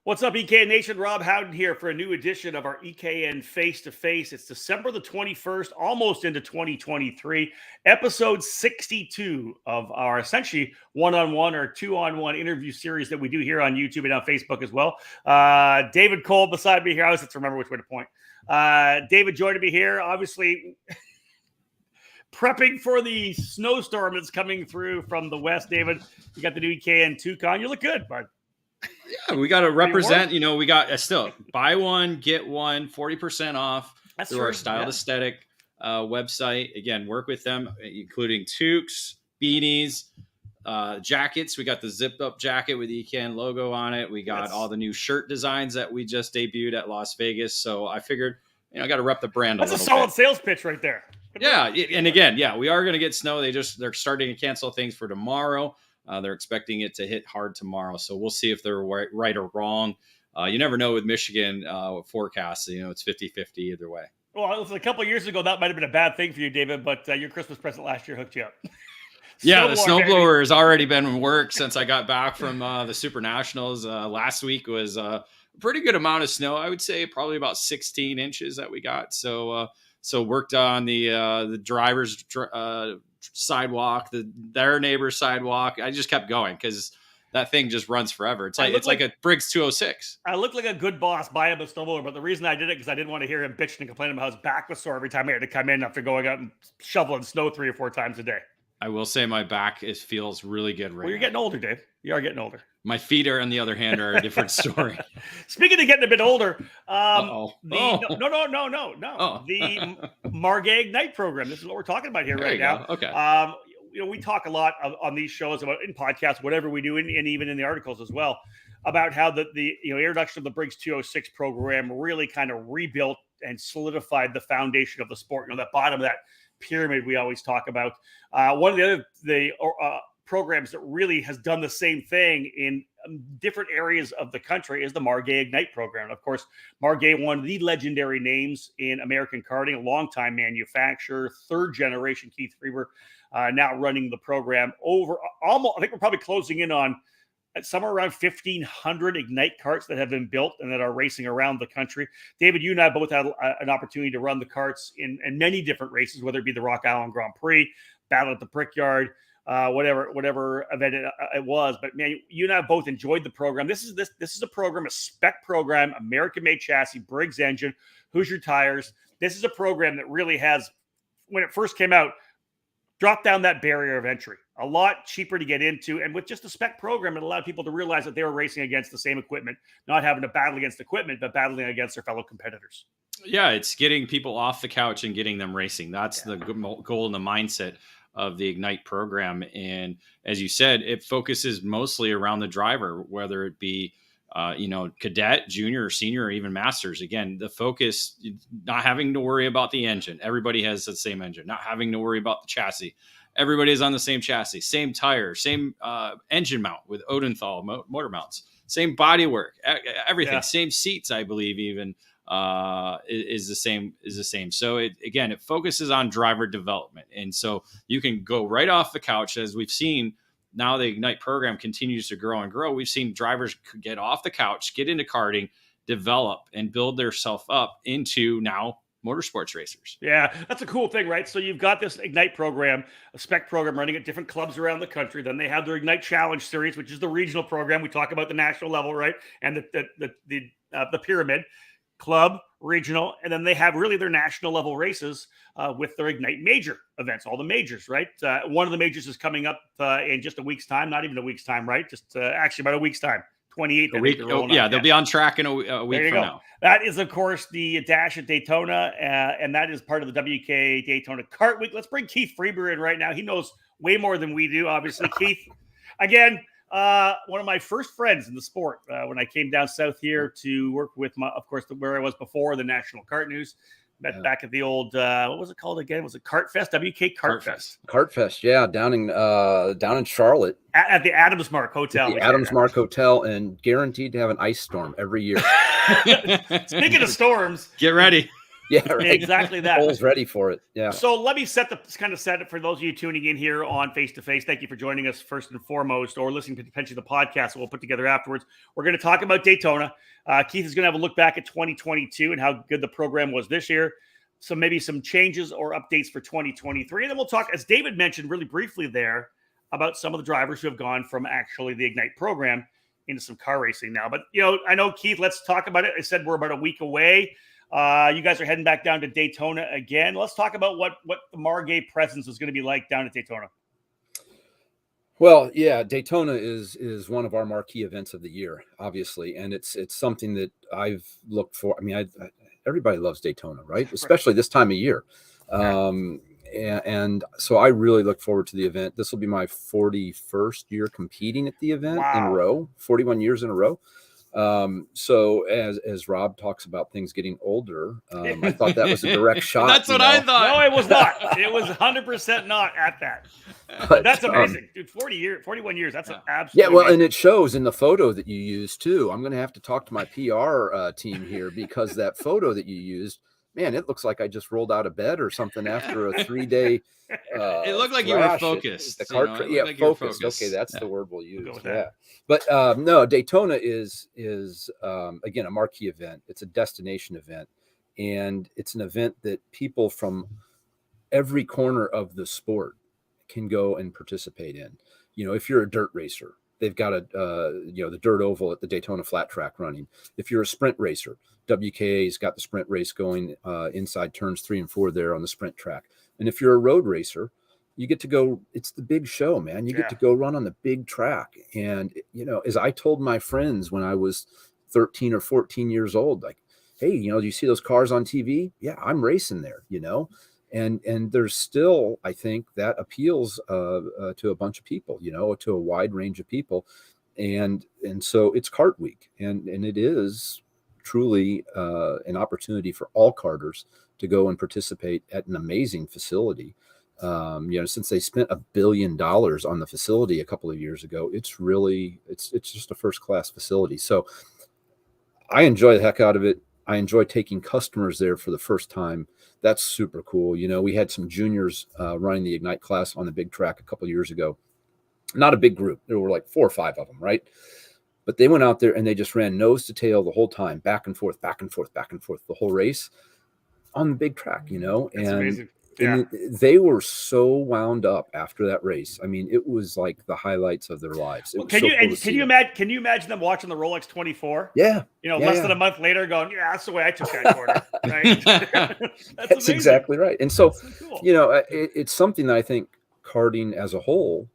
What's up, EK Nation? Rob Howden here for a new edition of our EKN Face2Face. It's December the 21st, almost into 2023, episode 62 of our essentially one-on-one or two-on-one interview series that we do here on YouTube and on Facebook as well. David Cole beside me here. I always have to remember which way to point. David joining me here, obviously prepping for the snowstorm that's coming through from the west. David, you got the new EKN Toucan. You look good, bud. Yeah, we got to represent, we got still buy one, get one, 40% off. That's through our Styled Aesthetic website. Again, work with them, including toques, beanies, jackets. We got the zipped up jacket with the EKN logo on it. We got all the new shirt designs that we just debuted at Las Vegas. So I figured, I got to rep the brand a little bit. That's a solid sales pitch right there. Yeah. And again, we are going to get snow. They're starting to cancel things for tomorrow. They're expecting it to hit hard tomorrow. So we'll see if they're right or wrong. You never know with Michigan forecasts. It's 50-50 either way. Well, a couple of years ago, that might have been a bad thing for you, David, but your Christmas present last year hooked you up. Yeah, the snowblower has already been in work since I got back from the Super Nationals. Last week was a pretty good amount of snow. I would say probably about 16 inches that we got. So worked on the driver's sidewalk, their neighbor's sidewalk. I just kept going because that thing just runs forever. It's like a Briggs 206. I look like a good boss buying the snowblower, but the reason I did it because I didn't want to hear him bitching and complaining about how his back was sore every time I had to come in after going out and shoveling snow 3 or 4 times a day. I will say my back feels really good right now. Well, you're getting older, Dave. You are getting older. My feet are, on the other hand, are a different story. Speaking of getting a bit older, No. The Margay Ignite program. This is what we're talking about here right now. Okay. We talk a lot on these shows about in podcasts, whatever we do, and even in the articles as well, about how the introduction of the Briggs 206 program really kind of rebuilt and solidified the foundation of the sport. That bottom of that pyramid we always talk about. One of the other programs that really has done the same thing in different areas of the country is the Margay Ignite program. Of course, Margay, one of the legendary names in American karting, a longtime manufacturer, third generation Keith Freber, now running the program over almost, I think we're probably closing in on somewhere around 1,500 Ignite karts that have been built and that are racing around the country. David, you and I both had an opportunity to run the karts in many different races, whether it be the Rock Island Grand Prix, Battle at the Brickyard, whatever event it was. But man, you and I both enjoyed the program. This is a program, a spec program, American-made chassis, Briggs engine, Hoosier tires. This is a program that really has, when it first came out, dropped down that barrier of entry. A lot cheaper to get into. And with just a spec program, it allowed people to realize that they were racing against the same equipment, not having to battle against equipment, but battling against their fellow competitors. Yeah, it's getting people off the couch and getting them racing. That's the goal and the mindset of the Ignite program. And as you said, it focuses mostly around the driver, whether it be cadet, junior, or senior, or even masters. Again, the focus, not having to worry about the engine. Everybody has the same engine. Not having to worry about the chassis. Everybody is on the same chassis, same tire, same engine mount with Odenthal motor mounts, same body work, everything, same seats, I believe even is the same. So it focuses on driver development. And so you can go right off the couch, as we've seen. Now the Ignite program continues to grow and grow. We've seen drivers get off the couch, get into karting, develop, and build themselves up into now motorsports racers. Yeah, that's a cool thing, right? So you've got this Ignite program, a spec program running at different clubs around the country. Then they have their Ignite Challenge Series, which is the regional program. We talk about the national level, right? And the pyramid, club, regional, and then they have really their national level races with their Ignite major events, all the majors, right? One of the majors is coming up in just a week's time, not even a week's time, right? Just actually about a week's time. 28th. They'll be on track in a week from now. That is, of course, the Dash at Daytona, and that is part of the WK Daytona KartWeek. Let's bring Keith Freber in right now. He knows way more than we do, obviously. Keith, again, one of my first friends in the sport when I came down south here to work with, where I was before, the National Kart News. Met back at the old, what was it called again? Was it Kart Fest? WK Kart Fest. Kart Fest, yeah, down in Charlotte. At the Adams Mark Hotel. The Adams Mark Hotel, and guaranteed to have an ice storm every year. Speaking of storms. Get ready. Yeah, right. Exactly that. Cole's ready for it. Yeah. So let me set it for those of you tuning in here on Face2Face. Thank you for joining us first and foremost, or listening to potentially the podcast that we'll put together afterwards. We're going to talk about Daytona. Keith is going to have a look back at 2022 and how good the program was this year. So maybe some changes or updates for 2023. And then we'll talk, as David mentioned really briefly there, about some of the drivers who have gone from actually the Ignite program into some car racing now. But, I know, Keith, let's talk about it. I said we're about a week away. You guys are heading back down to Daytona again. Let's talk about what the Margay presence is going to be like down at Daytona. Well, yeah, Daytona is one of our marquee events of the year, obviously, and it's something that I've looked for. I mean, everybody loves Daytona, right? Especially this time of year. And so I really look forward to the event. This will be my 41st year competing at the event in a row, 41 years in a row. So as Rob talks about things getting older, I thought that was a direct shot. That's what I thought. No, it was not. It was 100% not at that. But that's amazing, dude. 41 years. That's an absolute. Yeah, well, and it shows in the photo that you used too. I'm going to have to talk to my PR team here, because that photo that you used, man, it looks like I just rolled out of bed or something after a 3-day. It looked like you were focused. The car, like focused. Okay, that's the word we'll use. Yeah, but no, Daytona is again a marquee event. It's a destination event, and it's an event that people from every corner of the sport can go and participate in. If you're a dirt racer, they've got the dirt oval at the Daytona flat track running. If you're a sprint racer, WKA's got the sprint race going inside turns 3 and 4 there on the sprint track. And if you're a road racer, you get to go. It's the big show, man. You get to go run on the big track. And as I told my friends when I was 13 or 14 years old, like, hey, do you see those cars on TV? Yeah, I'm racing there. And there's still, I think, that appeals to a bunch of people, to a wide range of people. And so it's KartWeek, and it is truly an opportunity for all karters to go and participate at an amazing facility. Since they spent $1 billion on the facility a couple of years ago, it's just a first-class facility. So I enjoy the heck out of it. I enjoy taking customers there for the first time. That's super cool. We had some juniors running the Ignite class on the big track a couple of years ago. Not a big group. There were like 4 or 5 of them, right? But they went out there and they just ran nose to tail the whole time, back and forth, back and forth, back and forth, the whole race on the big track, That's amazing. And they were so wound up after that race. I mean, it was like the highlights of their lives. Can you imagine them watching the Rolex 24? Yeah. Less than a month later going, yeah, that's the way I took that corner. Right? That's exactly right. And so, cool. it's something that I think karting as a whole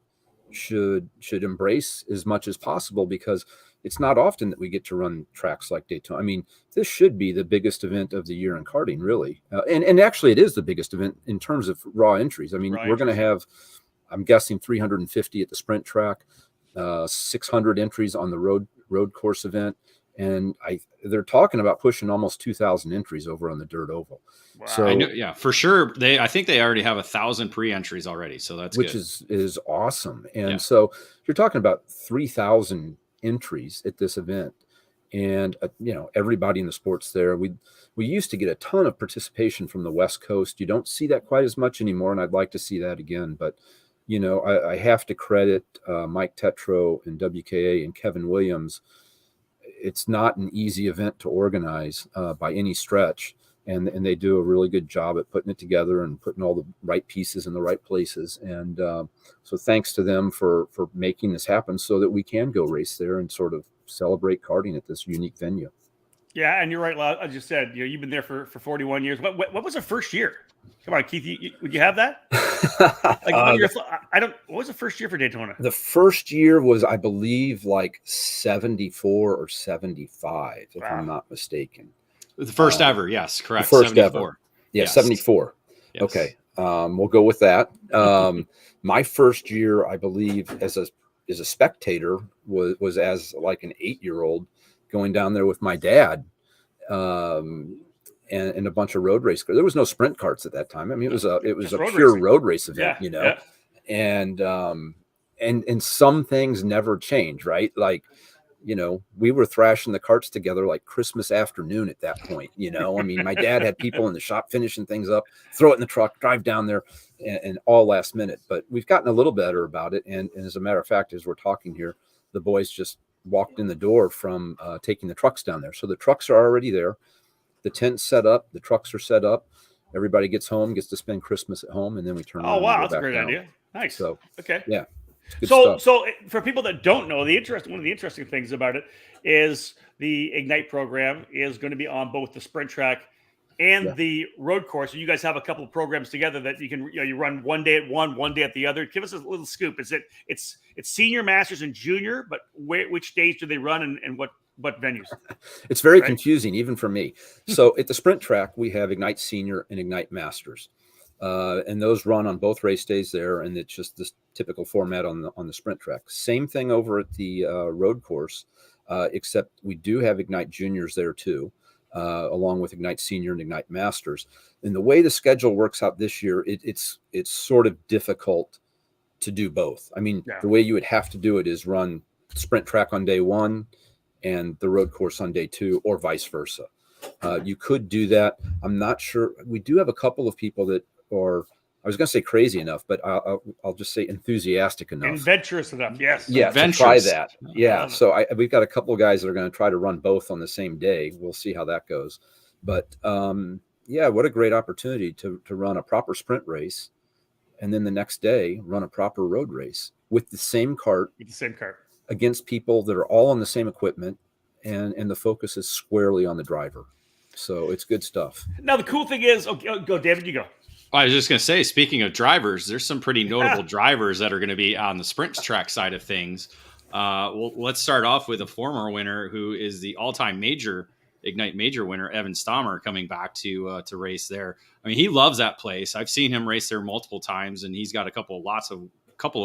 should embrace as much as possible, because it's not often that we get to run tracks like Daytona. I mean, this should be the biggest event of the year in karting, really. And actually it is the biggest event in terms of raw entries. I mean, we're going to have, I'm guessing 350 at the sprint track, 600 entries on the road course event. And they're talking about pushing almost 2,000 entries over on the dirt oval. Wow. So I know, yeah, for sure. I think they already have 1,000 pre-entries already. So that's which good. is awesome. And so you're talking about 3,000 entries at this event, and everybody in the sport's there. We used to get a ton of participation from the West Coast. You don't see that quite as much anymore, and I'd like to see that again. But I have to credit Mike Tetro and WKA and Kevin Williams. It's not an easy event to organize by any stretch, and they do a really good job at putting it together and putting all the right pieces in the right places. And so thanks to them for making this happen so that we can go race there and sort of celebrate karting at this unique venue. Yeah, and you're right, Lau. I just said, you've been there for 41 years. What was the first year? Come on, Keith, would you have that? What was the first year for Daytona? The first year was, I believe, like 74 or 75, if I'm not mistaken. The first ever, yes, correct. The first 74. Ever. Yeah, yes. 74. Yes. Okay, we'll go with that. My first year, I believe, as a spectator was as like an 8-year-old going down there with my dad, and a bunch of road race cars. There was no sprint karts at that time. I mean, it was a pure road race event, and some things never change, right? Like we were thrashing the karts together like Christmas afternoon at that point. I mean, my dad had people in the shop finishing things up, throw it in the truck, drive down there, and all last minute. But we've gotten a little better about it. And as a matter of fact, as we're talking here, the boys just walked in the door from taking the trucks down there. So the trucks are already there. The tent's set up. The trucks are set up. Everybody gets home, gets to spend Christmas at home, and then we turn around. Oh, wow. That's a great idea. Nice. So, okay. Yeah. So for people that don't know, one of the interesting things about it is the Ignite program is going to be on both the sprint track and the road course. So you guys have a couple of programs together that you can, you run one day at one day at the other. Give us a little scoop. It's senior, masters, and junior, but which days do they run and what venues? It's very confusing, even for me. So at the sprint track, we have Ignite Senior and Ignite Masters. And those run on both race days there, and it's just this typical format on the sprint track. Same thing over at the road course, except we do have Ignite Juniors there too, along with Ignite Senior and Ignite Masters. And the way the schedule works out this year, it's sort of difficult to do both. I mean, the way you would have to do it is run sprint track on day one and the road course on day two, or vice versa. You could do that. I'm not sure. We do have a couple of people that are, I was going to say crazy enough, but I'll just say enthusiastic enough. Adventurous enough, yes. Yeah, to try that. Yeah, so we've got a couple of guys that are going to try to run both on the same day. We'll see how that goes. But what a great opportunity to run a proper sprint race, and then the next day run a proper road race with the same kart. Against people that are all on the same equipment, and the focus is squarely on the driver. So it's good stuff. Now, the cool thing is, go, David, you go. I was just going to say, speaking of drivers, there's some pretty notable drivers that are going to be on the sprint track side of things. Well, let's start off with a former winner who is the all-time Ignite Major winner, Evan Stammer, coming back to race there. I mean, he loves that place. I've seen him race there multiple times, and he's got a couple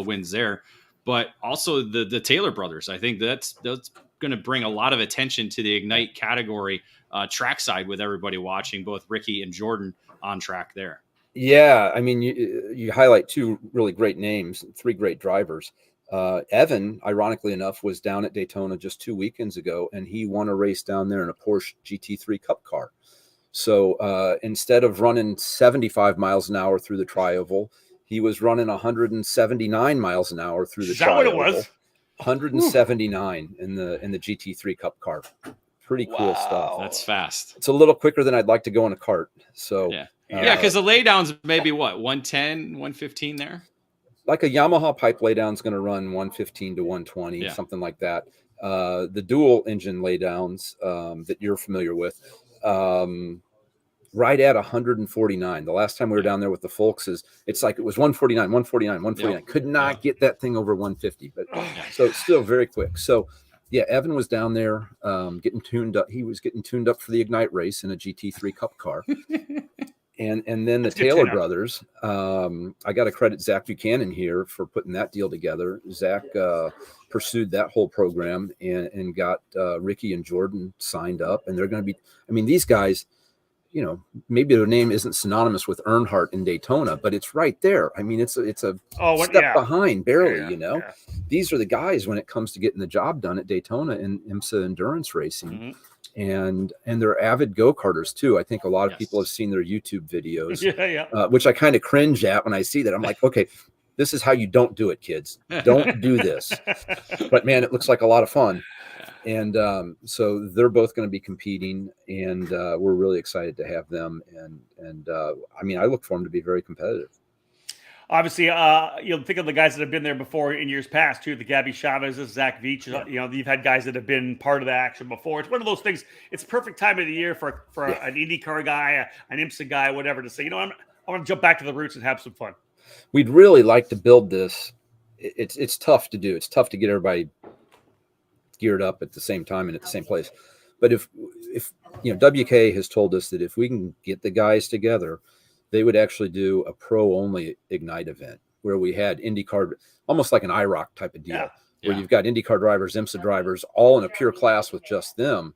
of wins there. But also the Taylor brothers. I think that's going to bring a lot of attention to the Ignite category trackside with everybody watching, both Ricky and Jordan on track there. Yeah, I mean, you highlight two really great names, three great drivers. Evan, ironically enough, was down at Daytona just 2 weekends ago, and he won a race down there in a Porsche GT3 Cup car. So instead of running 75 miles an hour through the tri-oval, he was running 179 miles an hour through the tri-oval. Is that what it was? 179 in the GT3 Cup car. Pretty cool stuff. That's fast. It's a little quicker than I'd like to go in a kart. So yeah, because the laydowns maybe 110, 115 there. Like a Yamaha pipe laydown is going to run 115 to 120, something like that. The dual engine laydowns that you're familiar with, right at 149. The last time we were down there with the folks, it's like it was 149. Could not get that thing over 150, but so it's still very quick. So yeah, Evan was down there getting tuned up. He was getting tuned up for the Ignite race in a GT3 Cup car. And then the Taylor brothers, I got to credit Zach Buchanan here for putting that deal together. Zach pursued that whole program and got Ricky and Jordan signed up. And they're going to be, I mean, these guys, maybe their name isn't synonymous with Earnhardt in Daytona, but it's right there. I mean, it's a step behind, barely, These are the guys when it comes to getting the job done at Daytona in IMSA endurance racing. Mm-hmm. And they're avid go-karters too. I think a lot of people have seen their YouTube videos, which I kind of cringe at when I see that. I'm like, okay, this is how you don't do it, kids. Don't do this. But man, it looks like a lot of fun. And so they're both going to be competing, and we're really excited to have them. And I mean, I look for them to be very competitive. Obviously, think of the guys that have been there before in years past too. The Gabby Chavez's, Zach Veach. You've had guys that have been part of the action before. It's one of those things. It's perfect time of the year for an IndyCar guy, an IMSA guy, whatever, to say, I want to jump back to the roots and have some fun. We'd really like to build this. It's tough to do. It's tough to get everybody geared up at the same time and at the same place. But if WK has told us that if we can get the guys together, they would actually do a pro-only Ignite event where we had IndyCar, almost like an IROC type of deal, where you've got IndyCar drivers, IMSA drivers, all in a pure class with just them.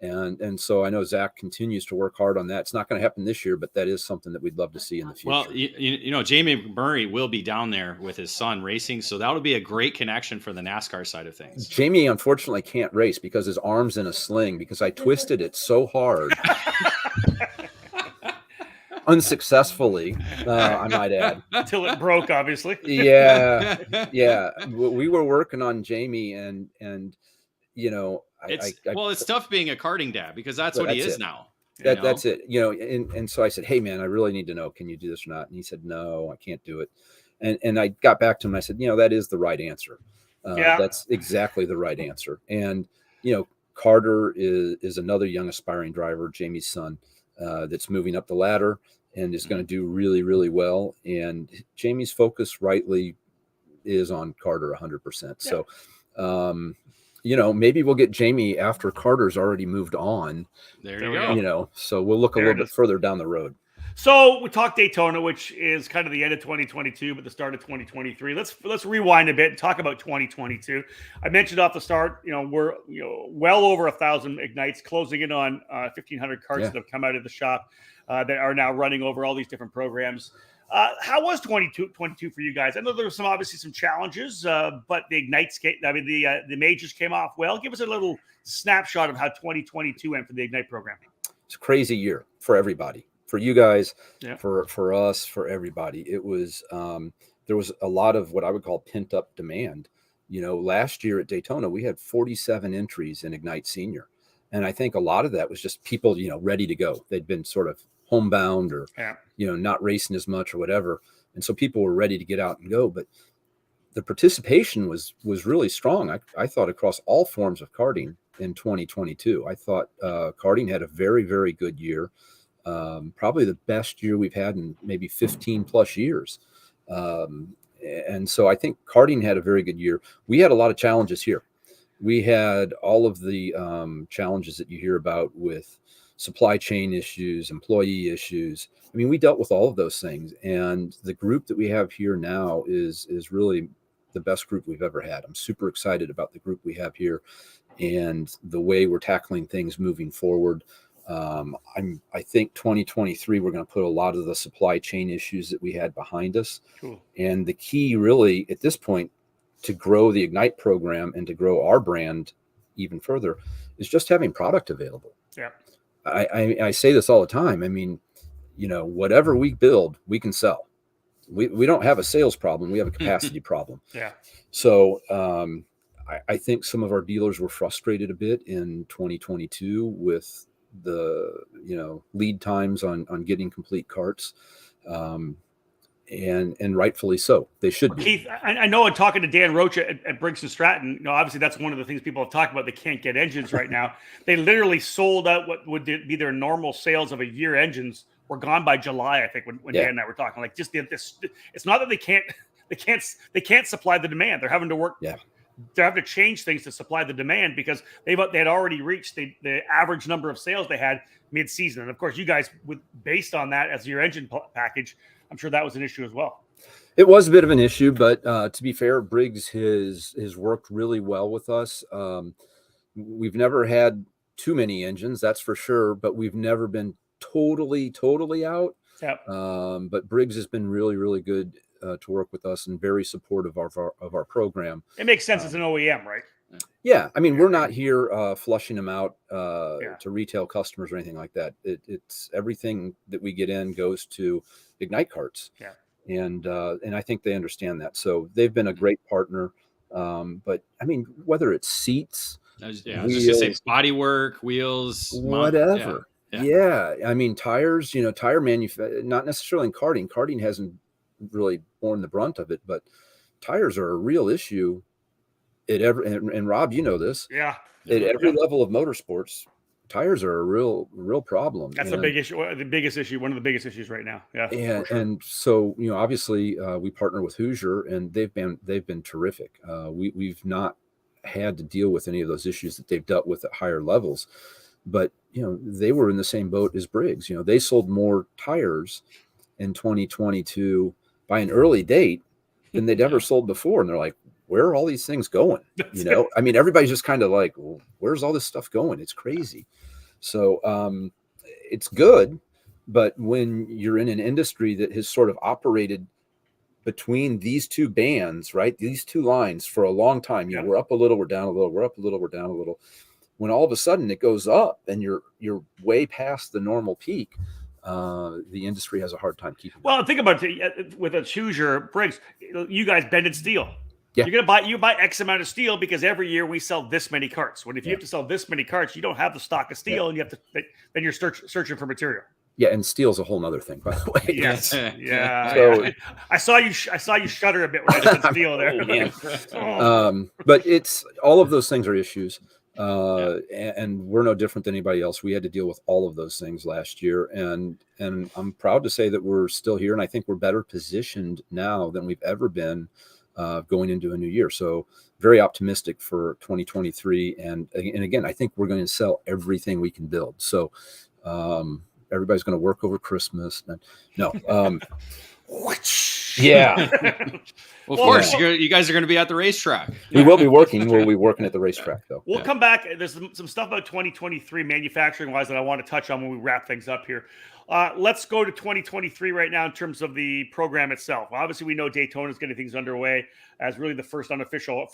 And so I know Zach continues to work hard on that. It's not going to happen this year, but that is something that we'd love to see in the future. Well, you know, Jamie Murray will be down there with his son racing, so that'll be a great connection for the NASCAR side of things. Jamie unfortunately can't race because his arm's in a sling because I twisted it so hard. Unsuccessfully, I might add. Until it broke, obviously. Yeah. We were working on Jamie and you know, it's tough being a karting dad because that's what he is now. That's it. You know, and so I said, hey man, I really need to know, can you do this or not? And he said, no, I can't do it. And I got back to him and I said, you know, that is the right answer. That's exactly the right answer. And, you know, Carter is another young aspiring driver, Jamie's son, that's moving up the ladder and is going to do really, really well. And Jamie's focus rightly is on Carter 100%. So, you know, maybe we'll get Jamie after Carter's already moved on. There you go. You know, so we'll look a little bit further down the road. So we talked Daytona, which is kind of the end of 2022, but the start of 2023. Let's rewind a bit and talk about 2022. I mentioned off the start, you know, we're well over 1,000 Ignites, closing in on 1,500 karts that have come out of the shop that are now running over all these different programs. How was 2022 for you guys? I know there were obviously some challenges, but the Ignites, the majors came off well. Give us a little snapshot of how 2022 went for the Ignite program. It's a crazy year for everybody. For you guys, for us, for everybody. It was there was a lot of what I would call pent up demand. You know, last year at Daytona, we had 47 entries in Ignite Senior. And I think a lot of that was just people, you know, ready to go. They'd been sort of homebound or, you know, not racing as much or whatever. And so people were ready to get out and go. But the participation was really strong. I thought across all forms of karting in 2022. I thought karting had a very, very good year. Probably the best year we've had in maybe 15 plus years. And so I think karting had a very good year. We had a lot of challenges here. We had all of the challenges that you hear about with supply chain issues, employee issues. I mean, we dealt with all of those things. And the group that we have here now is really the best group we've ever had. I'm super excited about the group we have here and the way we're tackling things moving forward. I think 2023, we're going to put a lot of the supply chain issues that we had behind us. Cool. And the key really at this point to grow the Ignite program and to grow our brand even further is just having product available. Yeah. I say this all the time. I mean, you know, whatever we build, we can sell. We don't have a sales problem. We have a capacity problem. Yeah. So, I think some of our dealers were frustrated a bit in 2022 with the, you know, lead times on getting complete carts. And rightfully so. They should be. Keith, I know in talking to Dan Roach at Briggs & Stratton, you know, obviously that's one of the things people have talked about. They can't get engines right now. They literally sold out what would be their normal sales of a year engines were gone by July, I think, when Dan and I were talking. Like, just this, it's not that they can't supply the demand. They're having to work. Yeah. They have to change things to supply the demand because they had already reached the average number of sales they had mid-season. And of course, you guys, based on that as your engine package, I'm sure that was an issue as well. It was a bit of an issue, but to be fair, Briggs has worked really well with us. We've never had too many engines, that's for sure, but we've never been totally out. Yep. But Briggs has been really, really good to work with us and very supportive of our program. It makes sense as an OEM, right? Yeah. I mean, we're not here flushing them out to retail customers or anything like that. It's everything that we get in goes to Ignite Karts. Yeah. And I think they understand that. So they've been a great partner. But I mean, whether it's seats, I was just gonna say body work, wheels, whatever. Yeah. I mean, tires, you know, tire manufacturing, not necessarily in karting. Karting hasn't really borne the brunt of it, but tires are a real issue and Rob, you know this. Yeah. At every level of motorsports, tires are a real problem. That's a big issue. The biggest issue, one of the biggest issues right now. Yeah. And so, you know, obviously we partner with Hoosier and they've been terrific. We've not had to deal with any of those issues that they've dealt with at higher levels, but you know, they were in the same boat as Briggs. You know, they sold more tires in 2022 by an early date than they'd ever sold before. And they're like, where are all these things going? You know, I mean, everybody's just kind of like, well, where's all this stuff going? It's crazy. So it's good, but when you're in an industry that has sort of operated between these two bands, right, these two lines for a long time, you know, we're up a little, we're down a little, we're up a little, we're down a little. When all of a sudden it goes up and you're way past the normal peak, the industry has a hard time keeping. Well, think about it with a Hoosier Briggs. You guys bended steel. Yeah. You're gonna buy X amount of steel because every year we sell this many carts. If you have to sell this many carts, you don't have the stock of steel, and you have to then you're searching for material. Yeah, and steel's a whole nother thing, by the way. Yes, yeah. So I saw you shudder a bit when I said steel there. But it's all of those things are issues, and we're no different than anybody else. We had to deal with all of those things last year, and I'm proud to say that we're still here, and I think we're better positioned now than we've ever been going into a new year. So very optimistic for 2023, and again, I think we're going to sell everything we can build. So everybody's going to work over Christmas. No. Yeah. Well, of course, you guys are going to be at the racetrack. We will be working. We'll be working at the racetrack, though. We'll come back. There's some stuff about 2023 manufacturing-wise that I want to touch on when we wrap things up here. Let's go to 2023 right now in terms of the program itself. Obviously, we know Daytona is getting things underway as really the first unofficial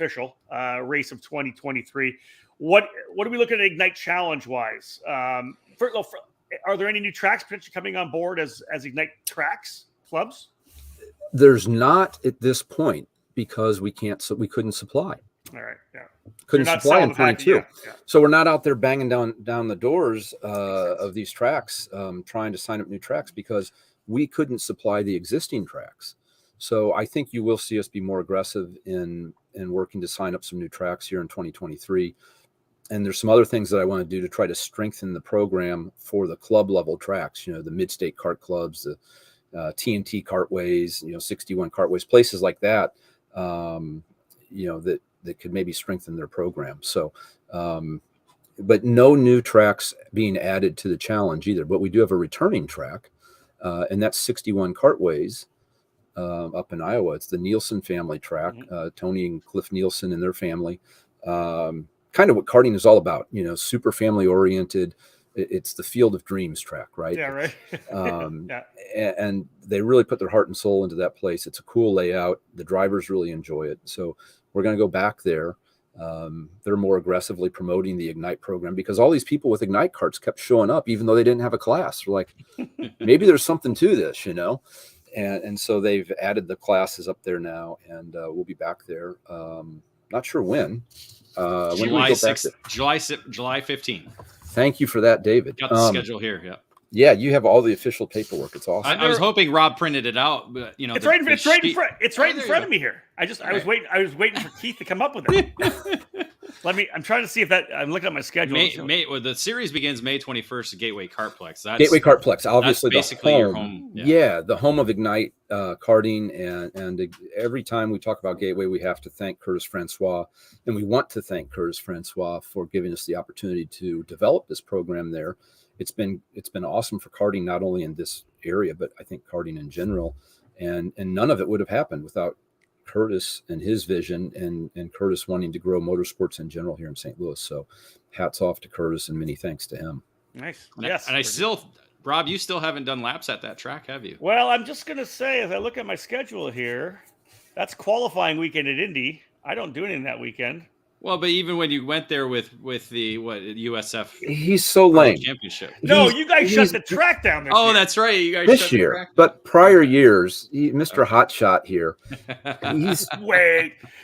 race of 2023. What are we looking at Ignite Challenge-wise? Are there any new tracks potentially coming on board as Ignite tracks clubs? There's not at this point because we couldn't supply. All right, yeah. Couldn't supply in 22. So we're not out there banging down the doors of these tracks, trying to sign up new tracks because we couldn't supply the existing tracks. So I think you will see us be more aggressive in working to sign up some new tracks here in 2023. And there's some other things that I want to do to try to strengthen the program for the club level tracks, you know, the mid-state kart clubs, the TNT kartways, 61 kartways, places like that, that could maybe strengthen their program. So, but no new tracks being added to the challenge either. But we do have a returning track, and that's 61 kartways up in Iowa. It's the Nielsen family track, Tony and Cliff Nielsen and their family. Kind of what karting is all about, super family oriented. It's the Field of Dreams track, right? Yeah, right. And they really put their heart and soul into that place. It's a cool layout. The drivers really enjoy it. So we're going to go back there. They're more aggressively promoting the Ignite program because all these people with Ignite carts kept showing up, even though they didn't have a class. We're like, maybe there's something to this, And so they've added the classes up there now, and we'll be back there. Not sure when. July 15th. Thank you for that, David. Got the schedule here. Yeah. Yeah, you have all the official paperwork. It's awesome. I was hoping Rob printed it out, but it's right in front of me here. I was waiting for Keith to come up with it. I'm trying to see if I'm looking at my schedule. The series begins May 21st at Gateway Kartplex. Gateway Kartplex, obviously that's basically your home. Yeah, the home of Ignite Karting, and every time we talk about Gateway, we have to thank Curtis Francois, and we want to thank Curtis Francois for giving us the opportunity to develop this program there. It's been awesome for karting, not only in this area, but I think karting in general, and none of it would have happened without Curtis and his vision and Curtis wanting to grow motorsports in general here in St. Louis. So hats off to Curtis and many thanks to him. Nice. Yes. And Rob, you still haven't done laps at that track, have you? Well, I'm just going to say, as I look at my schedule here, that's qualifying weekend at Indy. I don't do anything that weekend. Well, but even when you went there with the USF, he's so lame. Championship. No, you guys shut the track down this year. Oh, that's right. You guys this shut year, the track but prior years, Mr. Hotshot here.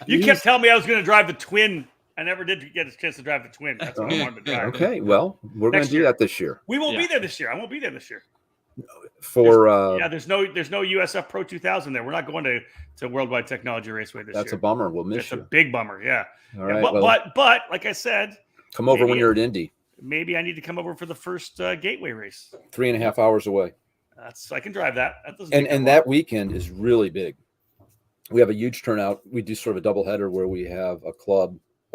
You kept telling me I was going to drive the Twin. I never did get a chance to drive the Twin. That's what I wanted to drive. Okay, well, we're going to do that this year. We won't be there this year. I won't be there this year. There's no USF Pro 2000 there. We're not going to Worldwide Technology Raceway this year. That's a bummer. We'll miss you. It's a big bummer. Yeah. All right. But like I said, come over when you're at Indy. Maybe I need to come over for the first Gateway race. 3.5 hours away. I can drive that. And that weekend is really big. We have a huge turnout. We do sort of a doubleheader where we have a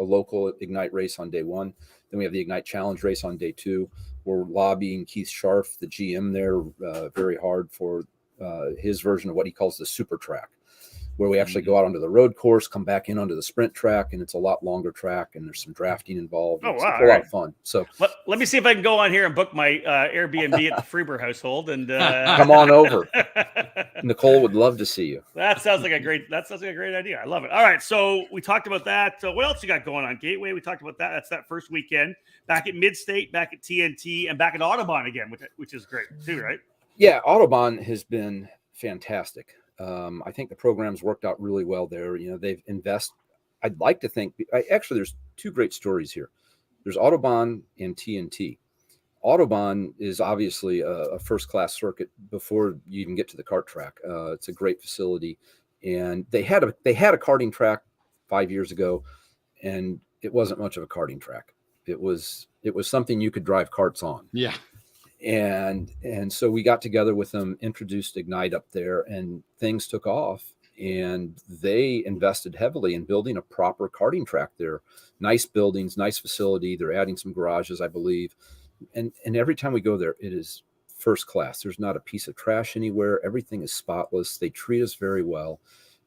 local Ignite race on day one. Then we have the Ignite Challenge race on day two. We're lobbying Keith Scharf, the GM there, very hard for his version of what he calls the super track, where we actually go out onto the road course, come back in onto the sprint track, and it's a lot longer track, and there's some drafting involved. Oh, It's wow, a lot of fun. So let me see if I can go on here and book my Airbnb at the Freber household and come on over. Nicole would love to see you. That sounds like a great idea. I love it. All right, so we talked about that. What else you got going on? Gateway, we talked about that. That's that first weekend. Back at Mid-State, back at TNT, and back at Audubon again, which is great too, right? Yeah, Audubon has been fantastic. I think the program's worked out really well there. They've invested. I'd like to think. Actually, there's two great stories here. There's Audubon and TNT. Audubon is obviously a first-class circuit before you even get to the kart track. It's a great facility, and they had a karting track 5 years ago, and it wasn't much of a karting track. It was something you could drive karts on. Yeah. And so we got together with them, introduced Ignite up there, and things took off. And they invested heavily in building a proper karting track there. Nice buildings, nice facility. They're adding some garages, I believe. And every time we go there, it is first class. There's not a piece of trash anywhere. Everything is spotless. They treat us very well.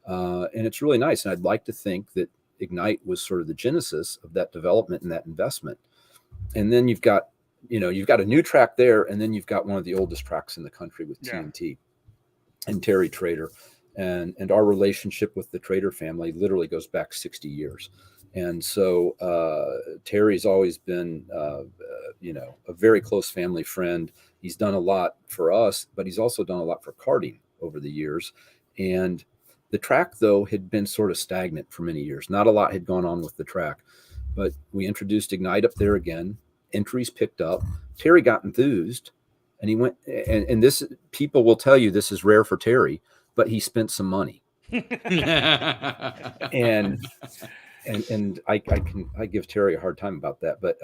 And it's really nice. And I'd like to think that Ignite was sort of the genesis of that development and that investment. And then you've got a new track there, and then you've got one of the oldest tracks in the country with TNT and Terry Trader. And our relationship with the Trader family literally goes back 60 years. And so Terry's always been, a very close family friend. He's done a lot for us, but he's also done a lot for karting over the years. And the track, though, had been sort of stagnant for many years. Not a lot had gone on with the track. But we introduced Ignite up there again. Entries picked up. Terry got enthused, and he went. And this, people will tell you this is rare for Terry, but he spent some money. and I give Terry a hard time about that, but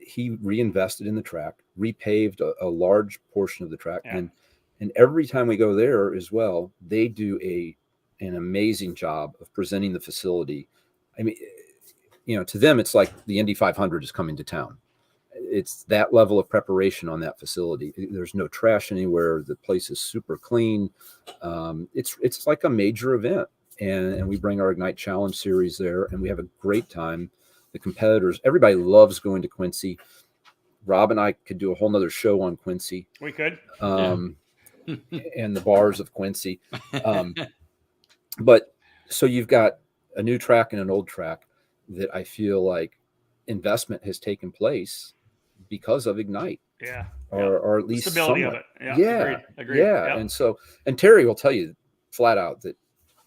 he reinvested in the track, repaved a large portion of the track, and every time we go there as well, they do an amazing job of presenting the facility. I mean, to them, it's like the Indy 500 is coming to town. It's that level of preparation on that facility. There's no trash anywhere. The place is super clean. It's like a major event. And we bring our Ignite Challenge series there, and we have a great time. The competitors, everybody loves going to Quincy. Rob and I could do a whole nother show on Quincy. We could. And the bars of Quincy. But so you've got a new track and an old track that I feel like investment has taken place because of Ignite. Yeah. Or at least stability somewhat. of it. Yeah. Agreed. Yeah. Yep. And Terry will tell you flat out that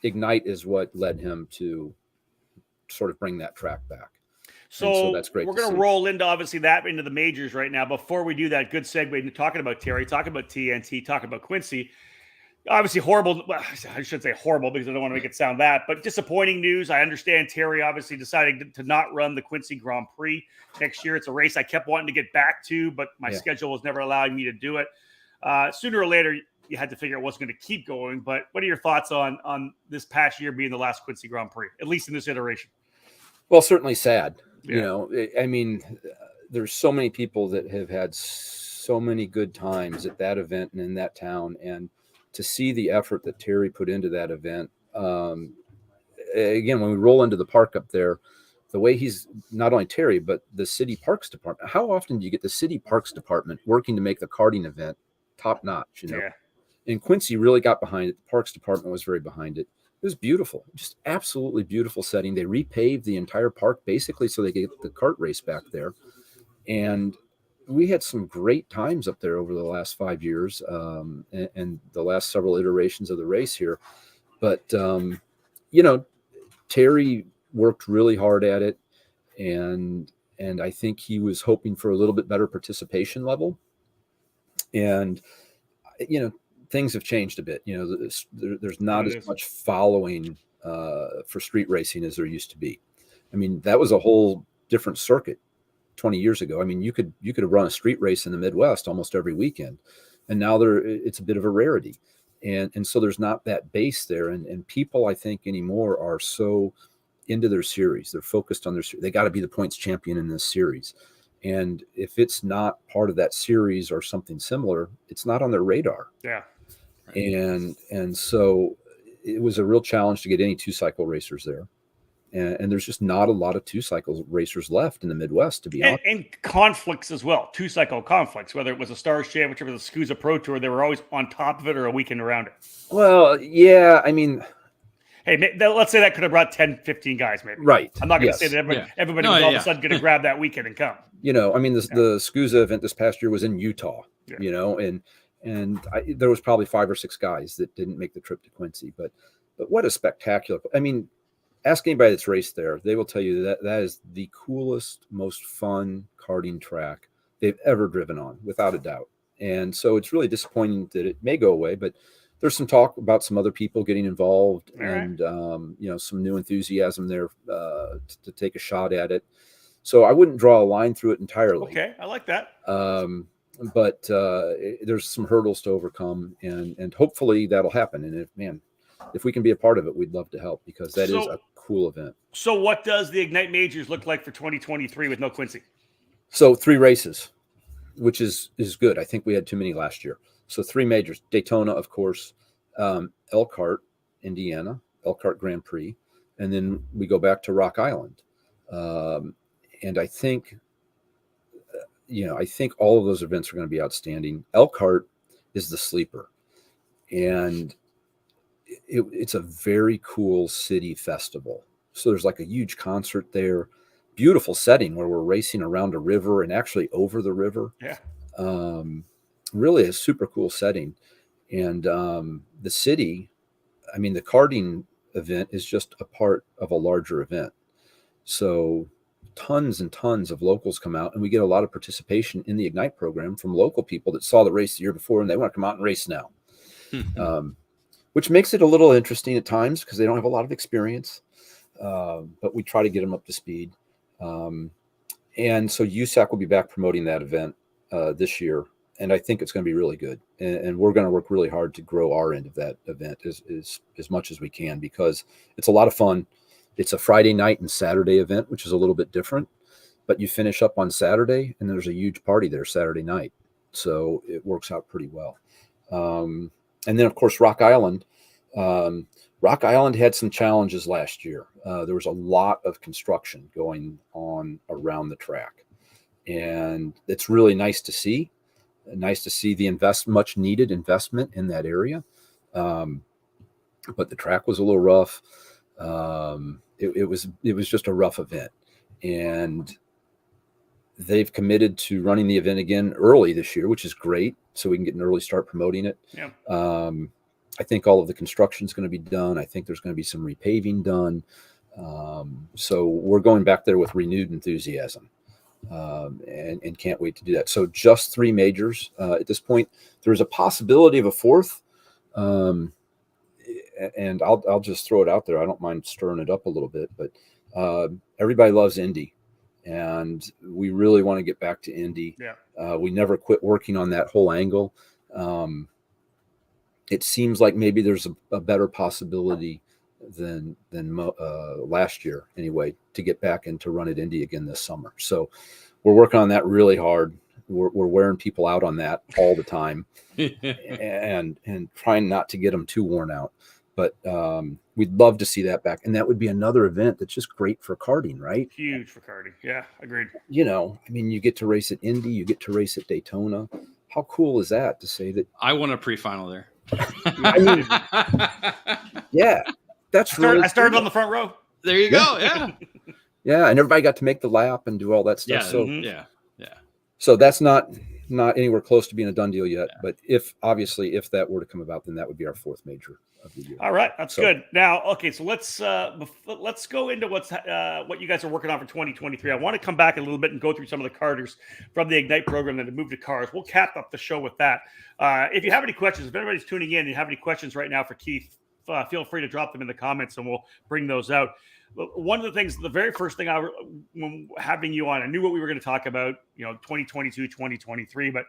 Ignite is what led him to sort of bring that track back. So that's great. We're going to roll into obviously into the majors right now. Before we do that, good segue into talking about Terry, talking about TNT, talking about Quincy. Obviously horrible. Well, I shouldn't say horrible because I don't want to make it sound that, but disappointing news. I understand Terry obviously decided to not run the Quincy Grand Prix next year. It's a race I kept wanting to get back to, but my schedule was never allowing me to do it. Sooner or later, you had to figure out what's going to keep going. But what are your thoughts on this past year being the last Quincy Grand Prix, at least in this iteration? Well, certainly sad. Yeah. I mean, there's so many people that have had so many good times at that event and in that town. And to see the effort that Terry put into that event, again, when we roll into the park up there, the way he's not only Terry, but the city parks department. How often do you get the city parks department working to make the karting event top notch? Yeah. And Quincy really got behind it. The parks department was very behind it. It was beautiful, just absolutely beautiful setting. They repaved the entire park basically so they could get the kart race back there. And we had some great times up there over the last 5 years and the last several iterations of the race here. But, Terry worked really hard at it. And I think he was hoping for a little bit better participation level. And, things have changed a bit. There's not as much following for street racing as there used to be. I mean, that was a whole different circuit 20 years ago. I mean, you could have run a street race in the Midwest almost every weekend, and now it's a bit of a rarity. And so there's not that base there. And people, I think, anymore are so into their series. They're focused on their series. They got to be the points champion in this series. And if it's not part of that series or something similar, it's not on their radar. Yeah. And so it was a real challenge to get any 2-cycle racers there. And there's just not a lot of 2-cycle racers left in the Midwest, to be honest. And conflicts as well, 2-cycle conflicts, whether it was a Stars Championship or the SCUSA Pro Tour, they were always on top of it or a weekend around it. Well, yeah, I mean, hey, let's say that could have brought 10, 15 guys, maybe. Right. I'm not going to say that everybody was all of a sudden going to grab that weekend and come. You know, I mean, the SCUSA event this past year was in Utah, you know, and there was probably 5 or 6 guys that didn't make the trip to Quincy. But what a spectacular, I mean, ask anybody that's raced there. They will tell you that is the coolest, most fun karting track they've ever driven on, without a doubt. And so it's really disappointing that it may go away, but there's some talk about some other people getting involved and, you know, some new enthusiasm there to take a shot at it. So I wouldn't draw a line through it entirely. Okay, I like that. But there's some hurdles to overcome, and hopefully that'll happen. And if we can be a part of it, we'd love to help, because that is a cool event. So what does the Ignite Majors look like for 2023 with no Quincy? So 3 races, which is good. I think we had too many last year. So 3 majors: Daytona, of course, eKart, Indiana, eKart Grand Prix, and then we go back to Rock Island. And I think, I think all of those events are going to be outstanding. eKart is the sleeper, and it's a very cool city festival. So there's like a huge concert there, beautiful setting where we're racing around a river and actually over the river. Yeah. Really a super cool setting. And the city, I mean, the karting event is just a part of a larger event. So tons and tons of locals come out, and we get a lot of participation in the Ignite program from local people that saw the race the year before and they want to come out and race now. Which makes it a little interesting at times because they don't have a lot of experience, but we try to get them up to speed. And so USAC will be back promoting that event this year, and I think it's going to be really good. And we're going to work really hard to grow our end of that event as much as we can, because it's a lot of fun. It's a Friday night and Saturday event, which is a little bit different, but you finish up on Saturday and there's a huge party there Saturday night. So it works out pretty well. And then, of course, Rock Island. Rock Island had some challenges last year. There was a lot of construction going on around the track, and it's really nice to see. Nice to see the much needed investment in that area. But the track was a little rough. It was just a rough event, and they've committed to running the event again early this year, which is great. So we can get an early start promoting it. Yeah. I think all of the construction is going to be done. I think there's going to be some repaving done. So we're going back there with renewed enthusiasm, and can't wait to do that. So just 3 majors at this point. There's a possibility of a 4th, and I'll just throw it out there. I don't mind stirring it up a little bit, but everybody loves Indy, and we really want to get back to Indy. Yeah. We never quit working on that whole angle. It seems like maybe there's a better possibility than last year anyway, to get back and to run at Indy again this summer. So we're working on that really hard. We're wearing people out on that all the time and trying not to get them too worn out. But we'd love to see that back. And that would be another event that's just great for karting, right? Huge for karting. Yeah, agreed. I mean, you get to race at Indy, you get to race at Daytona. How cool is that to say that? I won a pre-final there. I mean, yeah, that's really I started on the front row. There you go. Yeah. Yeah, and everybody got to make the lap and do all that stuff. Yeah. So Yeah. So that's not anywhere close to being a done deal yet. Yeah. But if that were to come about, then that would be our 4th major of the year. All right, that's good. Now, okay, so let's go into what you guys are working on for 2023. I want to come back a little bit and go through some of the karters from the Ignite program that have moved to cars. We'll cap up the show with that. If you have any questions, if anybody's tuning in and you have any questions right now for Keith, feel free to drop them in the comments and we'll bring those out. One of the things, the very first thing when having you on, I knew what we were going to talk about, 2022, 2023, but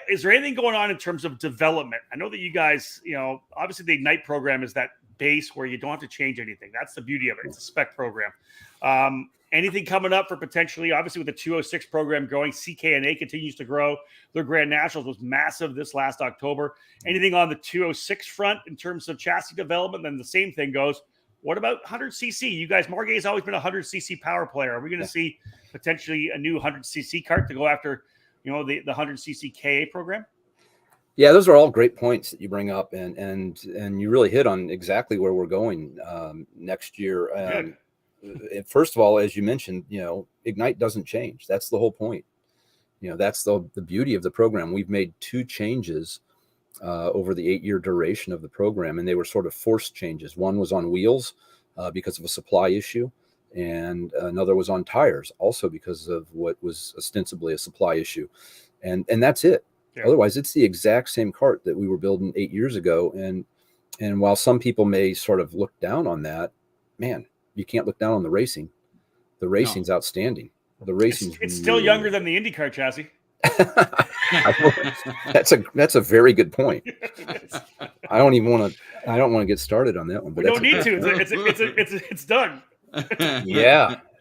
is there anything going on in terms of development? I know that you guys, obviously the Ignite program is that base where you don't have to change anything. That's the beauty of it. It's a spec program. Anything coming up for potentially, obviously with the 206 program growing, CKNA continues to grow. Their Grand Nationals was massive this last October. Anything on the 206 front in terms of chassis development? Then the same thing goes. What about 100cc? You guys, Margay has always been a 100cc power player. Are we going to see potentially a new 100cc kart to go after, the 100cc KA program? Yeah, those are all great points that you bring up, and you really hit on exactly where we're going next year. First of all, as you mentioned, Ignite doesn't change. That's the whole point. That's the beauty of the program. We've made 2 changes over the 8-year duration of the program, and they were sort of forced changes. One was on wheels because of a supply issue, and another was on tires, also because of what was ostensibly a supply issue, and that's it. Yeah. Otherwise, it's the exact same kart that we were building 8 years ago, and while some people may sort of look down on that, man, you can't look down on the racing. The racing's outstanding. The racing it's still younger than the IndyCar chassis. That's a very good point. I don't want to get started on that one. But we don't need to. It's done.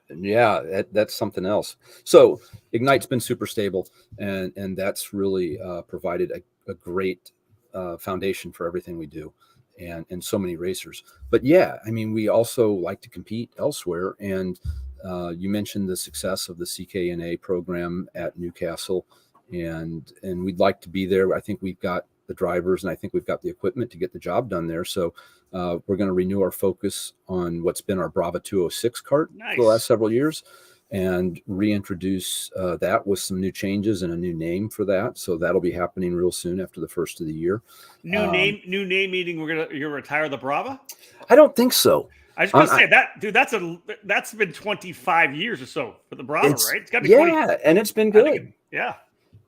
Yeah, that's something else. So Ignite's been super stable, and that's really provided a great foundation for everything we do, and so many racers. But yeah, I mean, we also like to compete elsewhere, and you mentioned the success of the CKNA program at Newcastle, and we'd like to be there. I think we've got the drivers, and I think we've got the equipment to get the job done there. So we're going to renew our focus on what's been our Brava 206 kart for the last several years, and reintroduce that with some new changes and a new name for that. So that'll be happening real soon after the first of the year. New name meaning you're gonna retire the Brava? I don't think so. I was going to say that, dude. That's been 25 years or so for the Brava, right? It's got to be 20. And it's been good.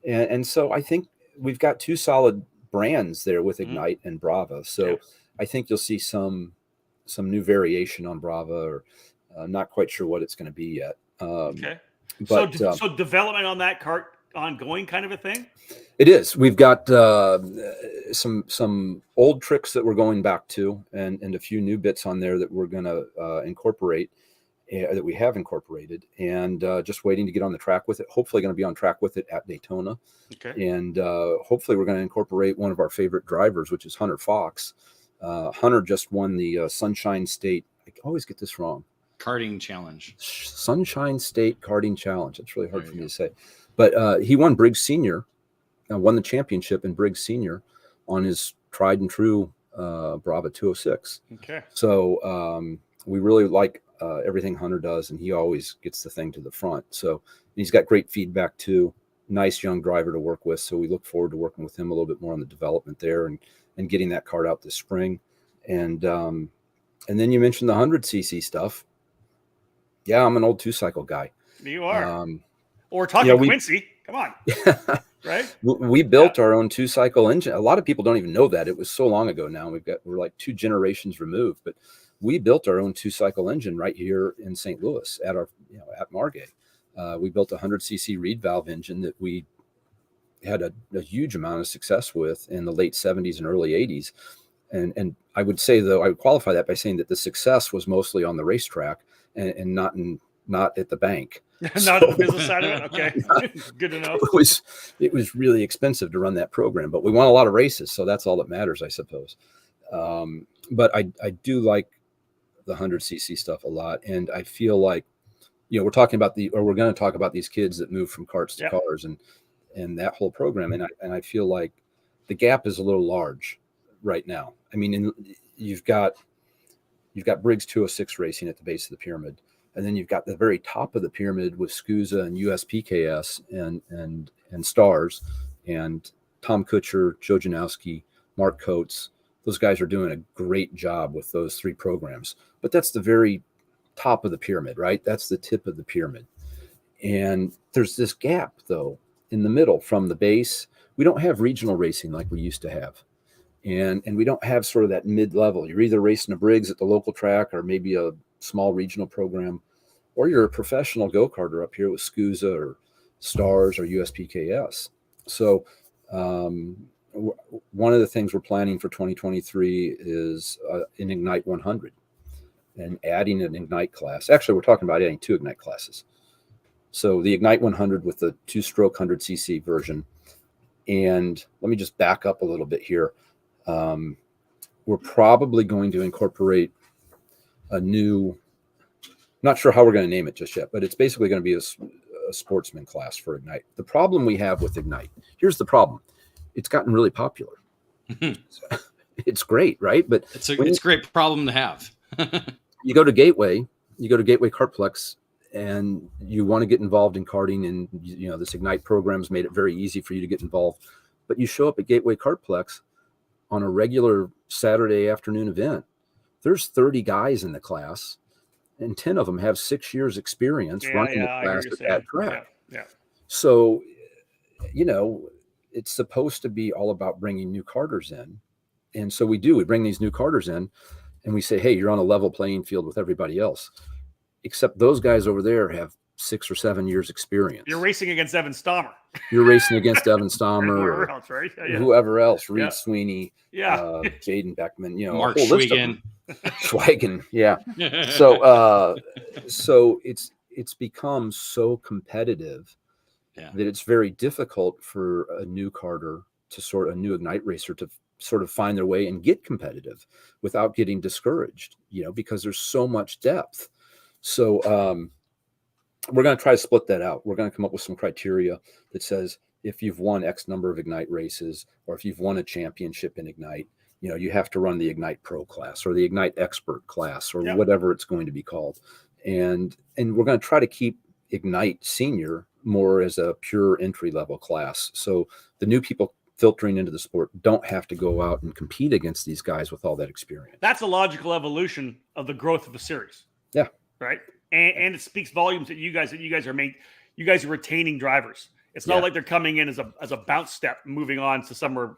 And so I think we've got 2 solid brands there with Ignite and Brava. So I think you'll see some new variation on Brava, or not quite sure what it's going to be yet. But so development on that kart ongoing kind of a thing? It is. We've got some old tricks that we're going back to, and a few new bits on there that we're going to incorporate, that we have incorporated, and just waiting to get on the track with it. Hopefully going to be on track with it at Daytona. And hopefully we're going to incorporate one of our favorite drivers, which is Hunter Fox. Hunter just won the Sunshine State. I always get this wrong. Karting Challenge. Sunshine State Karting Challenge. That's really hard for me to say. But he won Briggs Senior, won the championship in Briggs Senior on his tried and true Brava 206. So we really like everything Hunter does, and he always gets the thing to the front. So he's got great feedback too. Nice young driver to work with. So we look forward to working with him a little bit more on the development there, and getting that kart out this spring. And then you mentioned the 100cc stuff. Yeah, I'm an old 2-cycle guy. You are. Or talking Quincy. Come on. Right? We built our own 2-cycle engine. A lot of people don't even know that. It was so long ago now. We're like 2 generations removed, but we built our own 2-cycle engine right here in St. Louis at at Margay. We built a 100cc reed valve engine that we had a huge amount of success with in the late 70s and early 80s. And I would say, though, I would qualify that by saying that the success was mostly on the racetrack and not at the bank. Not at the business side of it. Okay. Good to know. It was really expensive to run that program, but we won a lot of races. So that's all that matters, I suppose. But I do like the 100cc stuff a lot. And I feel like, we're going to talk about these kids that move from karts to cars and that whole program. And I feel like the gap is a little large right now. I mean, you've got Briggs 206 racing at the base of the pyramid. And then you've got the very top of the pyramid with SCUSA and USPKS and Stars, and Tom Kutcher, Joe Janowski, Mark Coates. Those guys are doing a great job with those 3 programs. But that's the very top of the pyramid, right? That's the tip of the pyramid. And there's this gap, though, in the middle from the base. We don't have regional racing like we used to have. And we don't have sort of that mid-level. You're either racing a Briggs at the local track or maybe a small regional program, or you're a professional go-karter up here with SCUSA or Stars or USPKS. So one of the things we're planning for 2023 is an Ignite 100 and adding an Ignite class. Actually, we're talking about adding 2 Ignite classes. So the Ignite 100 with the 2-stroke 100cc version. And let me just back up a little bit here. We're probably going to incorporate a new, not sure how we're going to name it just yet, but it's basically going to be a sportsman class for Ignite. The problem we have with Ignite, here's the problem. It's gotten really popular. It's great, right? But it's a great problem to have. you go to Gateway Kartplex, and you want to get involved in karting, and this Ignite program's made it very easy for you to get involved. But you show up at Gateway Kartplex on a regular Saturday afternoon event. There's 30 guys in the class, and 10 of them have 6 years experience running the class at that track. Yeah. So, it's supposed to be all about bringing new karters in. And so we bring these new karters in, and we say, hey, you're on a level playing field with everybody else, except those guys over there have 6 or 7 years experience. You're racing against Evan Stommer. You're racing against Evan Stommer whoever else, right? Yeah. Whoever else, Reed Sweeney, Jaden Beckman, Mark Schwiegen. Schwiegen, yeah. So it's become so competitive that it's very difficult for a new karter a new Ignite racer to sort of find their way and get competitive without getting discouraged, because there's so much depth. So we're going to try to split that out. We're going to come up with some criteria that says if you've won X number of Ignite races, or if you've won a championship in Ignite, you have to run the Ignite Pro class or the Ignite Expert class or whatever it's going to be called. And we're going to try to keep Ignite Senior more as a pure entry-level class. So the new people filtering into the sport don't have to go out and compete against these guys with all that experience. That's a logical evolution of the growth of the series. Yeah. Right. And it speaks volumes that you guys are retaining drivers. It's not like they're coming in as a bounce step, moving on to somewhere,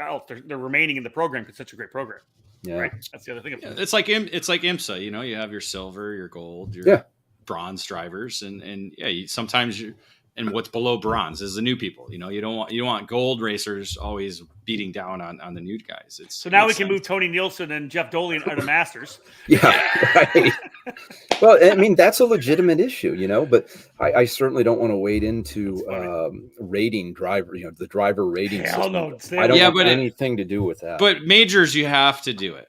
else. They're remaining in the program because it's such a great program. Yeah. Right. That's the other thing. It's like IMSA, you have your silver, your gold, your bronze drivers, and sometimes and what's below bronze is the new people. You don't want gold racers always beating down on the new guys. So now we can move Tony Nielsen and Jeff Dolian out of Masters. Yeah, right. Well, I mean, that's a legitimate issue, but I certainly don't want to wade into rating driver, the driver rating system. No, I don't want anything to do with that. But majors, you have to do it.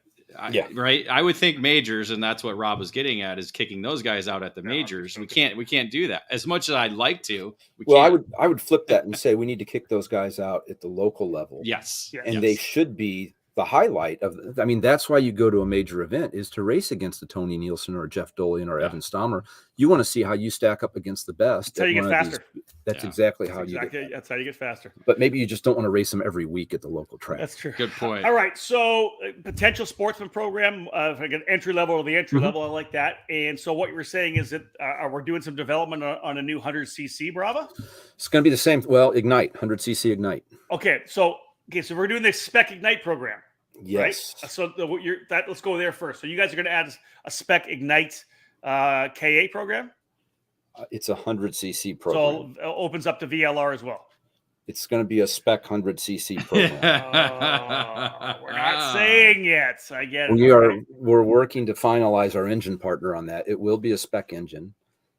Right. I would think majors, and that's what Rob was getting at, is kicking those guys out at the majors. We can't do that as much as I'd like to. I would flip that and say we need to kick those guys out at the local level. Yes. And they should be the highlight of. That's why you go to a major event, is to race against a Tony Nielsen or a Jeff Dolian or Evan Stommer. You want to see how you stack up against the best. That's how you get faster. That's exactly how you get. That's how you get faster. But maybe you just don't want to race them every week at the local track. That's true. Good point. All right. So potential sportsman program, like an entry level or the entry level. I like that. And so what you were saying is that we're doing some development on a new 100cc Brava. It's going to be the same. Well, Ignite 100cc Ignite. Okay. So we're doing this spec Ignite program. Yes. Right? So let's go there first. So you guys are going to add a spec Ignite KA program. It's a 100cc program. So it opens up to VLR as well. It's going to be a spec 100cc program. We're not saying yet. I get it. We're working to finalize our engine partner on that. It will be a spec engine.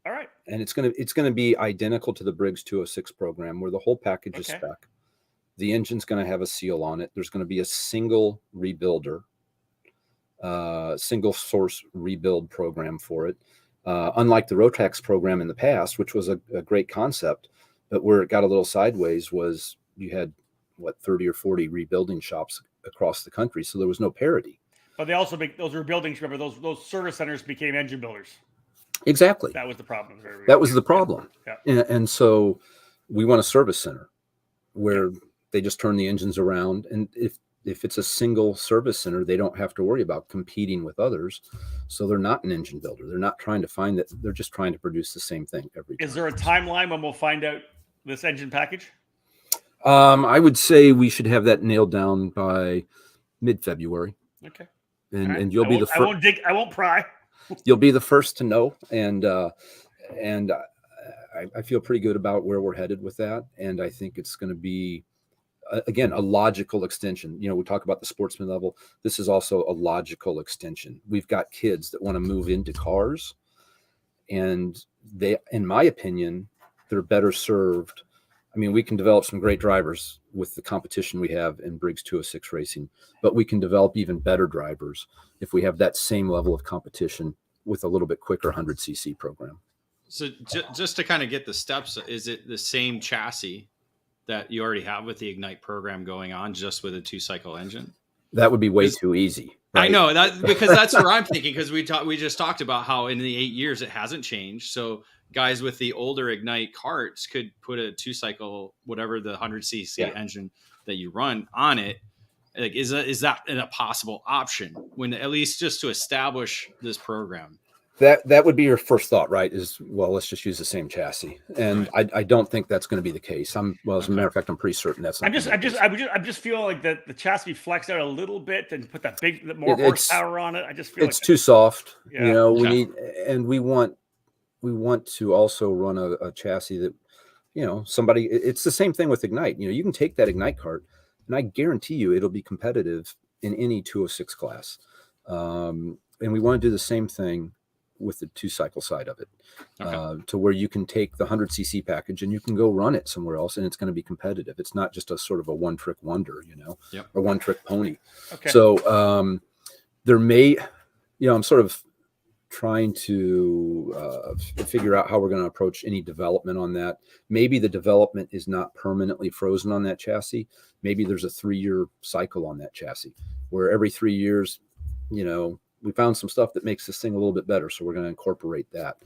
All right. And it's going to be identical to the Briggs 206 program, where the whole package is spec. The engine's going to have a seal on it. There's going to be a single rebuilder, single source rebuild program for it. Unlike the Rotax program in the past, which was a great concept, but where it got a little sideways was you had 30 or 40 rebuilding shops across the country. So there was no parity. But they also make those rebuildings. Remember, those service centers became engine builders. Exactly. That was the problem. That was the problem. Yeah. And so we want a service center where they just turn the engines around. And if it's a single service center, they don't have to worry about competing with others. So they're not an engine builder. They're not trying to find that. They're just trying to produce the same thing every time. Is there a timeline when we'll find out this engine package? I would say we should have that nailed down by mid-February. Okay. And you'll be the first. I won't pry. You'll be the first to know. And I feel pretty good about where we're headed with that. And I think it's going to be again, a logical extension. We talk about the sportsman level. This is also a logical extension. We've got kids that want to move into cars, and they, in my opinion, they're better served. I mean, we can develop some great drivers with the competition we have in Briggs 206 racing, but we can develop even better drivers if we have that same level of competition with a little bit quicker 100cc program. So just to kind of get the steps, is it the same chassis that you already have with the Ignite program going on, just with a 2-cycle engine? That would be way too easy. Right? I know that, because that's where I'm thinking, because we just talked about how in the 8 years it hasn't changed. So guys with the older Ignite karts could put a 2-cycle, whatever the 100cc engine that you run on it. Like, is that a possible option when, at least just to establish this program? That would be your first thought, right? Is, well, let's just use the same chassis, and right. I don't think that's going to be the case. As a matter of fact, I'm pretty certain that's not. I'm just feeling like that the chassis flexed out a little bit and put that more horsepower on it. I just feel it's too soft. Yeah. We need, and we want to also run a chassis that, somebody. It's the same thing with Ignite. You can take that Ignite kart, and I guarantee you it'll be competitive in any 206 class. And we want to do the same thing with the 2-cycle side of it, to where you can take the 100cc package and you can go run it somewhere else, and it's going to be competitive. It's not just a sort of a one-trick wonder, or one-trick pony. Okay. So there may, I'm sort of trying to figure out how we're going to approach any development on that. Maybe the development is not permanently frozen on that chassis. Maybe there's a 3-year cycle on that chassis, where every 3 years, we found some stuff that makes this thing a little bit better, so we're going to incorporate that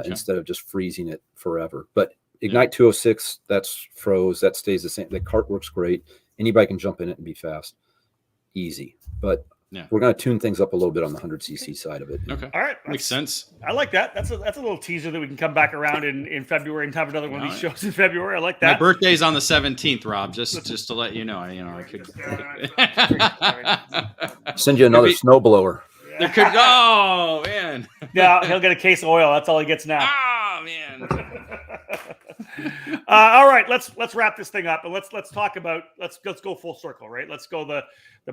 instead of just freezing it forever. But Ignite 206, that's froze. That stays the same. The kart works great. Anybody can jump in it and be fast. Easy. But we're going to tune things up a little bit on the 100cc side of it. Okay. All right. Makes sense. I like that. That's a little teaser that we can come back around in February and have another one of these shows in February. I like that. My birthday's on the 17th, Rob, just to let you know. I could send you another snowblower. There could go, oh, man. Yeah, he'll get a case of oil. That's all he gets now. Oh, man. All right, let's wrap this thing up, and let's talk about let's go full circle, right? Let's go the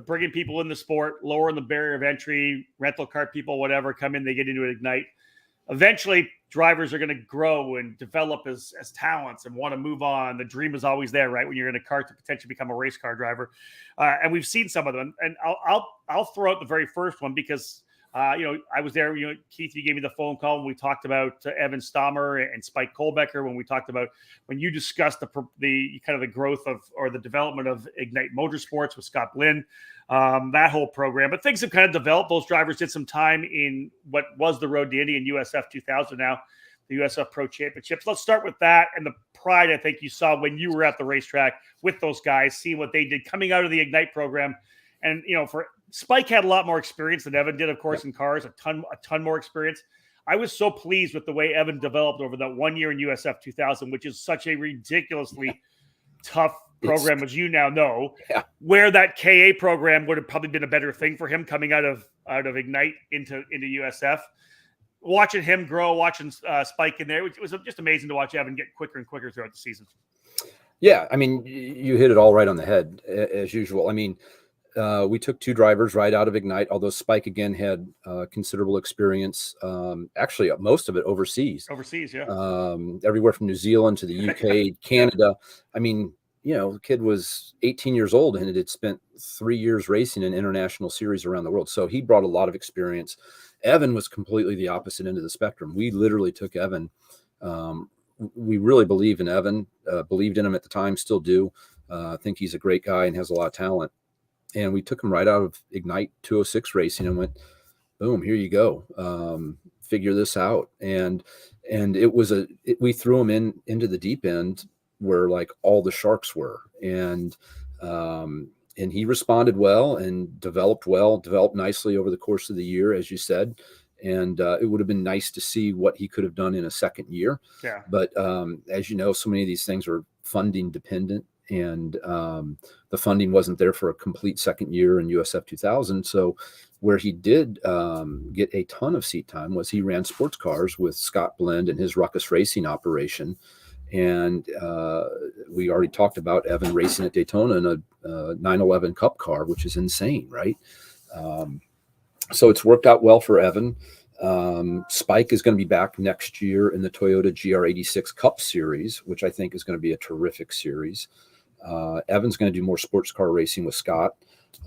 bringing people in the sport, lowering the barrier of entry, rental car people, whatever, come in, they get into Ignite. Eventually, drivers are going to grow and develop as talents and want to move on. The dream is always there, right? When you're in a kart to potentially become a race car driver, and we've seen some of them. And I'll throw out the very first one because I was there. Keith, you gave me the phone call when we talked about Evan Stammer and Spike Kolbecker. When you discussed the kind of the growth of, or the development of Ignite Motorsports with Scott Blinn, that whole program. But things have kind of developed. Those drivers did some time in what was the Road to Indy in USF 2000, now the USF Pro Championships. Let's start with that and the pride I think you saw when you were at the racetrack with those guys, seeing what they did coming out of the Ignite program. And, for Spike had a lot more experience than Evan did, of course, in cars, a ton more experience. I was so pleased with the way Evan developed over that 1 year in USF 2000, which is such a ridiculously tough program, as you now know, where that KA program would have probably been a better thing for him coming out of Ignite into USF. Watching him grow, watching Spike in there, it was just amazing to watch Evan get quicker and quicker throughout the season. Yeah, I mean, you hit it all right on the head, as usual. I mean, we took 2 drivers right out of Ignite, although Spike again had considerable experience, actually most of it overseas. Everywhere from New Zealand to the UK, Canada. I mean, the kid was 18 years old and had spent 3 years racing in international series around the world. So he brought a lot of experience. Evan was completely the opposite end of the spectrum. We literally took Evan. We really believe in Evan, believed in him at the time, still do. I think he's a great guy and has a lot of talent. And we took him right out of Ignite 206 racing and went, boom, here you go. Figure this out. And it was we threw him into the deep end where like all the sharks were. And he responded well and developed nicely over the course of the year, as you said. And it would have been nice to see what he could have done in a second year. Yeah. But as you know, so many of these things are funding dependent. And the funding wasn't there for a complete second year in USF 2000. So where he did get a ton of seat time was he ran sports cars with Scott Blend and his Ruckus Racing operation. And we already talked about Evan racing at Daytona in a 911 Cup car, which is insane, right? So it's worked out well for Evan. Spike is going to be back next year in the Toyota GR86 Cup Series, which I think is going to be a terrific series. Evan's going to do more sports car racing with Scott.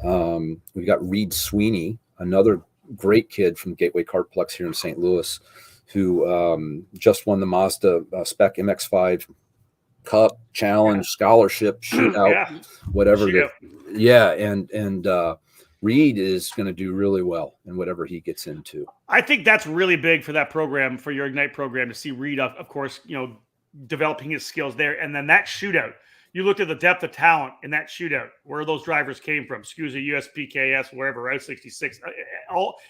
We've got Reed Sweeney, another great kid from Gateway Kartplex here in St. Louis, who just won the Mazda Spec MX-5 Cup Challenge Scholarship Shootout, whatever. And Reed is going to do really well in whatever he gets into. I think that's really big for that program, for your Ignite program, to see Reed, of course, developing his skills there. And then that shootout, you looked at the depth of talent in that shootout, where those drivers came from, SCUSA, USPKS, wherever, Route 66,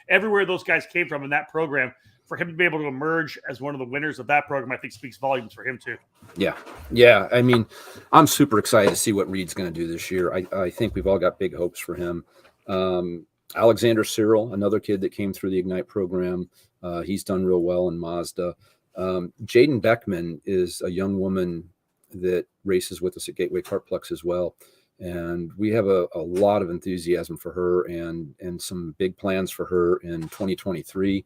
everywhere those guys came from in that program. For him to be able to emerge as one of the winners of that program, I think speaks volumes for him too. Yeah. I mean, I'm super excited to see what Reed's going to do this year. I think we've all got big hopes for him. Alexander Cyril, another kid that came through the Ignite program. He's done real well in Mazda. Jaden Beckman is a young woman that races with us at Gateway Kartplex as well. And we have a lot of enthusiasm for her and some big plans for her in 2023.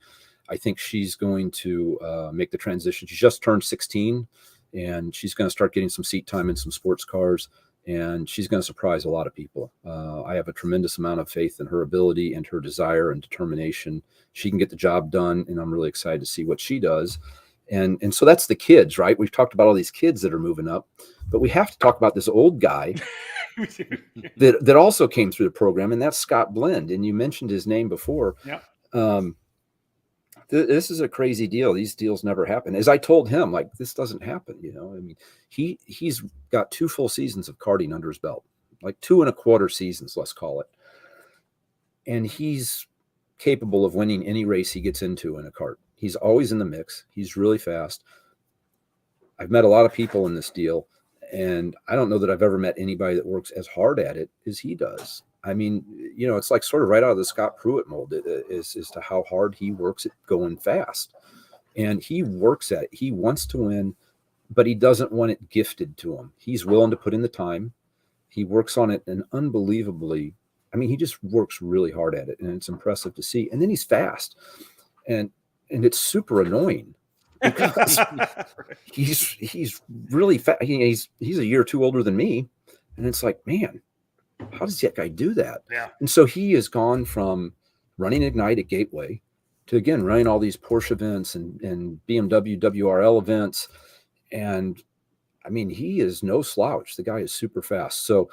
I think she's going to make the transition. She just turned 16, and she's going to start getting some seat time in some sports cars, and she's going to surprise a lot of people. I have a tremendous amount of faith in her ability and her desire and determination. She can get the job done, and I'm really excited to see what she does. And so that's the kids, right? We've talked about all these kids that are moving up, but we have to talk about this old guy that also came through the program, and that's Scott Blend. And you mentioned his name before. Yeah. This is a crazy deal. These deals never happen. As I told him, like, this doesn't happen. I mean, he's got 2 full seasons of karting under his belt, like 2 1/4 seasons, let's call it. And he's capable of winning any race he gets into in a kart. He's always in the mix. He's really fast. I've met a lot of people in this deal, and I don't know that I've ever met anybody that works as hard at it as he does. I mean, it's like sort of right out of the Scott Pruitt mold as to how hard he works at going fast. And he works at it. He wants to win, but he doesn't want it gifted to him. He's willing to put in the time. He works on it and unbelievably, I mean, he just works really hard at it, and it's impressive to see. And then he's fast. And it's super annoying because he's really fast. He's a year or 2 older than me. And it's like, man, how does that guy do that? Yeah. And so he has gone from running Ignite at Gateway to, again, running all these Porsche events and BMW WRL events. And I mean, he is no slouch. The guy is super fast. So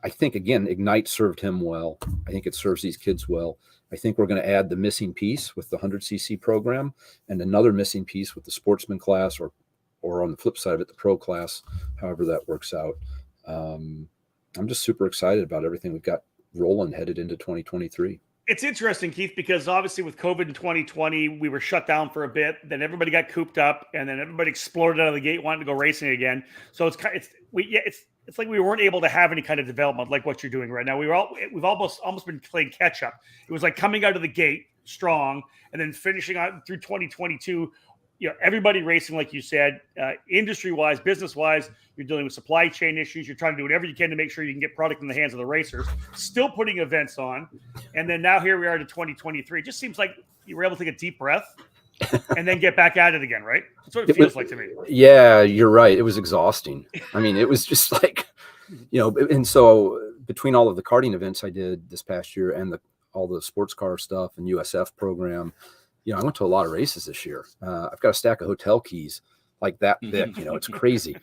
I think, again, Ignite served him well. I think it serves these kids well. I think we're going to add the missing piece with the 100cc program and another missing piece with the sportsman class or on the flip side of it, the pro class, however that works out. I'm just super excited about everything we've got rolling headed into 2023. It's interesting, Keith, because obviously with COVID in 2020, we were shut down for a bit. Then everybody got cooped up, and then everybody exploded out of the gate, wanting to go racing again. So it's like we weren't able to have any kind of development like what you're doing right now. We've almost been playing catch up. It was like coming out of the gate strong, and then finishing out through 2022. Everybody racing, like you said, industry-wise, business-wise, you're dealing with supply chain issues. You're trying to do whatever you can to make sure you can get product in the hands of the racers, still putting events on. And then now here we are to 2023. It just seems like you were able to take a deep breath and then get back at it again, right? That's what it feels like to me. Yeah, you're right. It was exhausting. I mean, it was just like, and so between all of the karting events I did this past year and all the sports car stuff and USF program, I went to a lot of races this year. I've got a stack of hotel keys like that thick, it's crazy.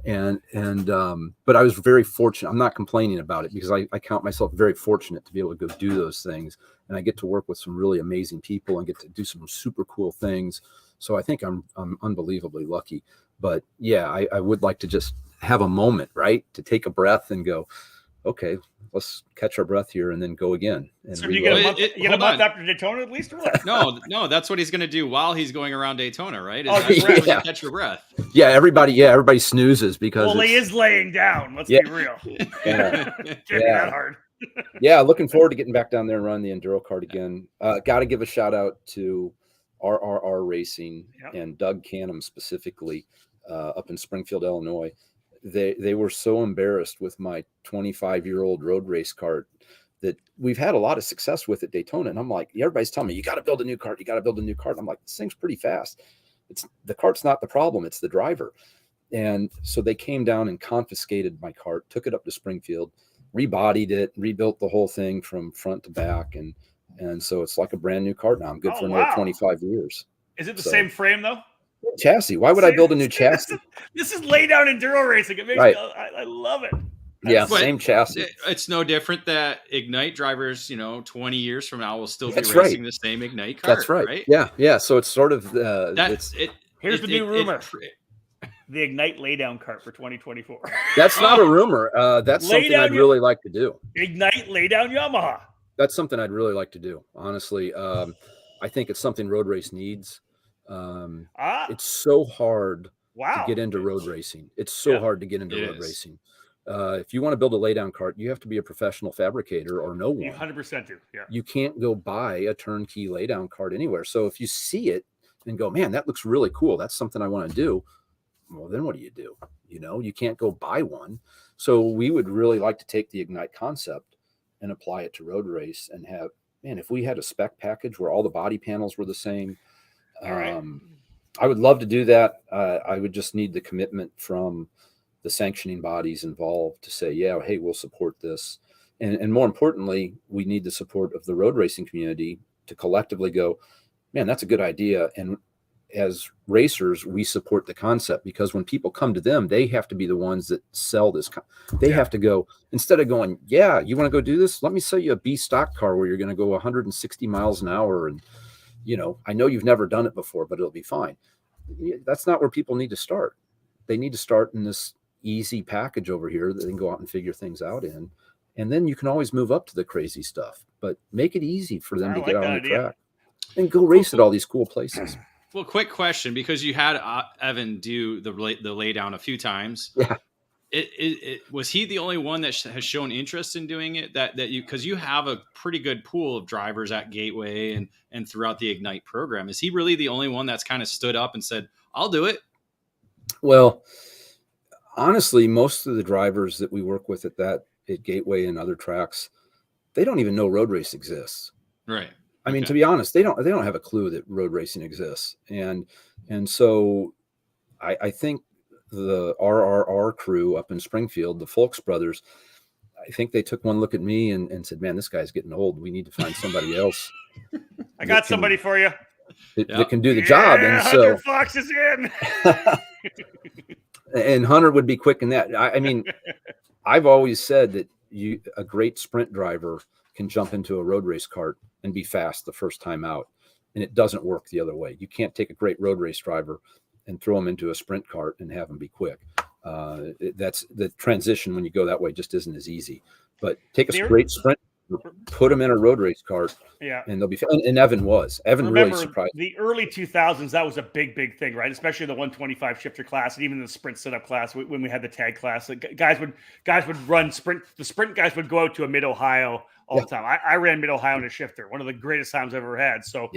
But I was very fortunate. I'm not complaining about it because I count myself very fortunate to be able to go do those things. And I get to work with some really amazing people and get to do some super cool things. So I think I'm unbelievably lucky. But yeah, I would like to just have a moment, right? To take a breath and go, okay, let's catch our breath here and then go again. And so you get a month after Daytona at least? Or what? No, that's what he's going to do while he's going around Daytona, right? Catch your breath. Yeah, everybody snoozes because he is laying down. Let's be real. Yeah. Can't be that hard. Yeah, looking forward to getting back down there and running the enduro kart again. Got to give a shout out to RRR Racing and Doug Canham specifically. up in Springfield, Illinois. They were so embarrassed with my 25-year-old road race kart that we've had a lot of success with at Daytona. And I'm like, everybody's telling me, you got to build a new kart. You got to build a new kart. I'm like, this thing's pretty fast. The kart's not the problem. It's the driver. And so they came down and confiscated my kart, took it up to Springfield, rebodied it, rebuilt the whole thing from front to back. And so it's like a brand new kart now. I'm good for another 25 years. Is it the same frame though? Chassis. Why would I build a new chassis? This is lay down enduro racing. It makes me, I love it. Yeah, same chassis. It's no different that Ignite drivers, 20 years from now will still be racing the same Ignite kart. That's right. Yeah. So it's sort of here's the new rumor. The Ignite laydown kart for 2024. That's not a rumor. That's something I'd really like to do. Ignite laydown Yamaha. That's something I'd really like to do. Honestly, I think it's something road race needs. It's so hard to get into road racing. It's so hard to get into road racing. If you want to build a laydown kart, you have to be a professional fabricator or no one. You 100% do. Yeah. You can't go buy a turnkey laydown kart anywhere. So if you see it and go, man, that looks really cool, that's something I want to do. Well, then what do? You can't go buy one. So we would really like to take the Ignite concept and apply it to road race and have, man, if we had a spec package where all the body panels were the same, I would love to do that. I would just need the commitment from the sanctioning bodies involved to say, yeah, hey, we'll support this. And more importantly, we need the support of the road racing community to collectively go, man, that's a good idea. And as racers, we support the concept, because when people come to them, they have to be the ones that sell this. They have to go, instead of going, yeah, you want to go do this? Let me sell you a B stock car where you're going to go 160 miles an hour. And, I know you've never done it before, but it'll be fine. That's not where people need to start. They need to start in this easy package over here that they can go out and figure things out in. And then you can always move up to the crazy stuff, but make it easy for them to get out on the track and go race at all these cool places. Well, quick question, because you had Evan do the lay down a few times. Yeah. Was he the only one that has shown interest in doing it? Because you have a pretty good pool of drivers at Gateway and throughout the Ignite program. Is he really the only one that's kind of stood up and said, I'll do it? Well, honestly, most of the drivers that we work with at Gateway and other tracks, they don't even know road race exists. Right. I mean, to be honest, they don't have a clue that road racing exists. And so I think the RRR crew up in Springfield, the Folks brothers, I think they took one look at me and said, man, this guy's getting old. We need to find somebody else. I got somebody for you. That can do the job. And so Hunter Fox is in. And Hunter would be quick in that. I mean, I've always said that a great sprint driver can jump into a road race kart and be fast the first time out. And it doesn't work the other way. You can't take a great road race driver and throw them into a sprint kart and have them be quick. That's the transition when you go that way just isn't as easy. But take a great sprint, put them in a road race kart, and they'll be fast. And Evan really surprised. The early 2000s, that was a big thing, right? Especially the 125 shifter class, and even the sprint setup class when we had the tag class. Guys would run sprint. The sprint guys would go out to a Mid Ohio all the time. I ran Mid Ohio in a shifter, one of the greatest times I've ever had. So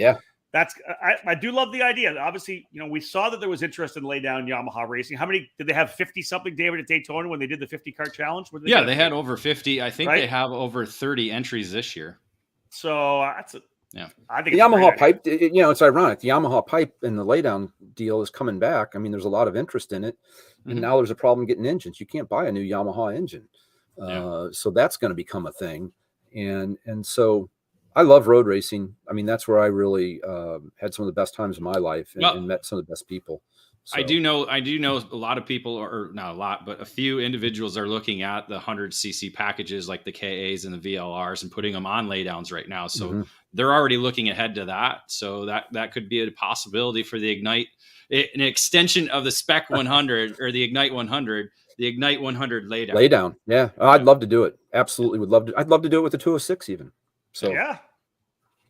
I do love the idea. Obviously, we saw that there was interest in lay down Yamaha racing. How many did they have? 50 something, David, at Daytona when they did the 50 kart challenge? They had over 50. I think they have over 30 entries this year. So I think the Yamaha pipe. It's ironic. The Yamaha pipe and the laydown deal is coming back. I mean, there's a lot of interest in it, and now there's a problem getting engines. You can't buy a new Yamaha engine, so that's going to become a thing. And so I love road racing. I mean, that's where I really had some of the best times of my life and met some of the best people. So. I do know a lot of people, or not a lot, but a few individuals are looking at the 100cc packages like the KAs and the VLRs and putting them on laydowns right now. So they're already looking ahead to that. So that could be a possibility for the Ignite, an extension of the Spec 100 or the Ignite 100. The Ignite 100 laydown. Yeah. I'd love to do it. Absolutely would love to. I'd love to do it with the 206 even. So,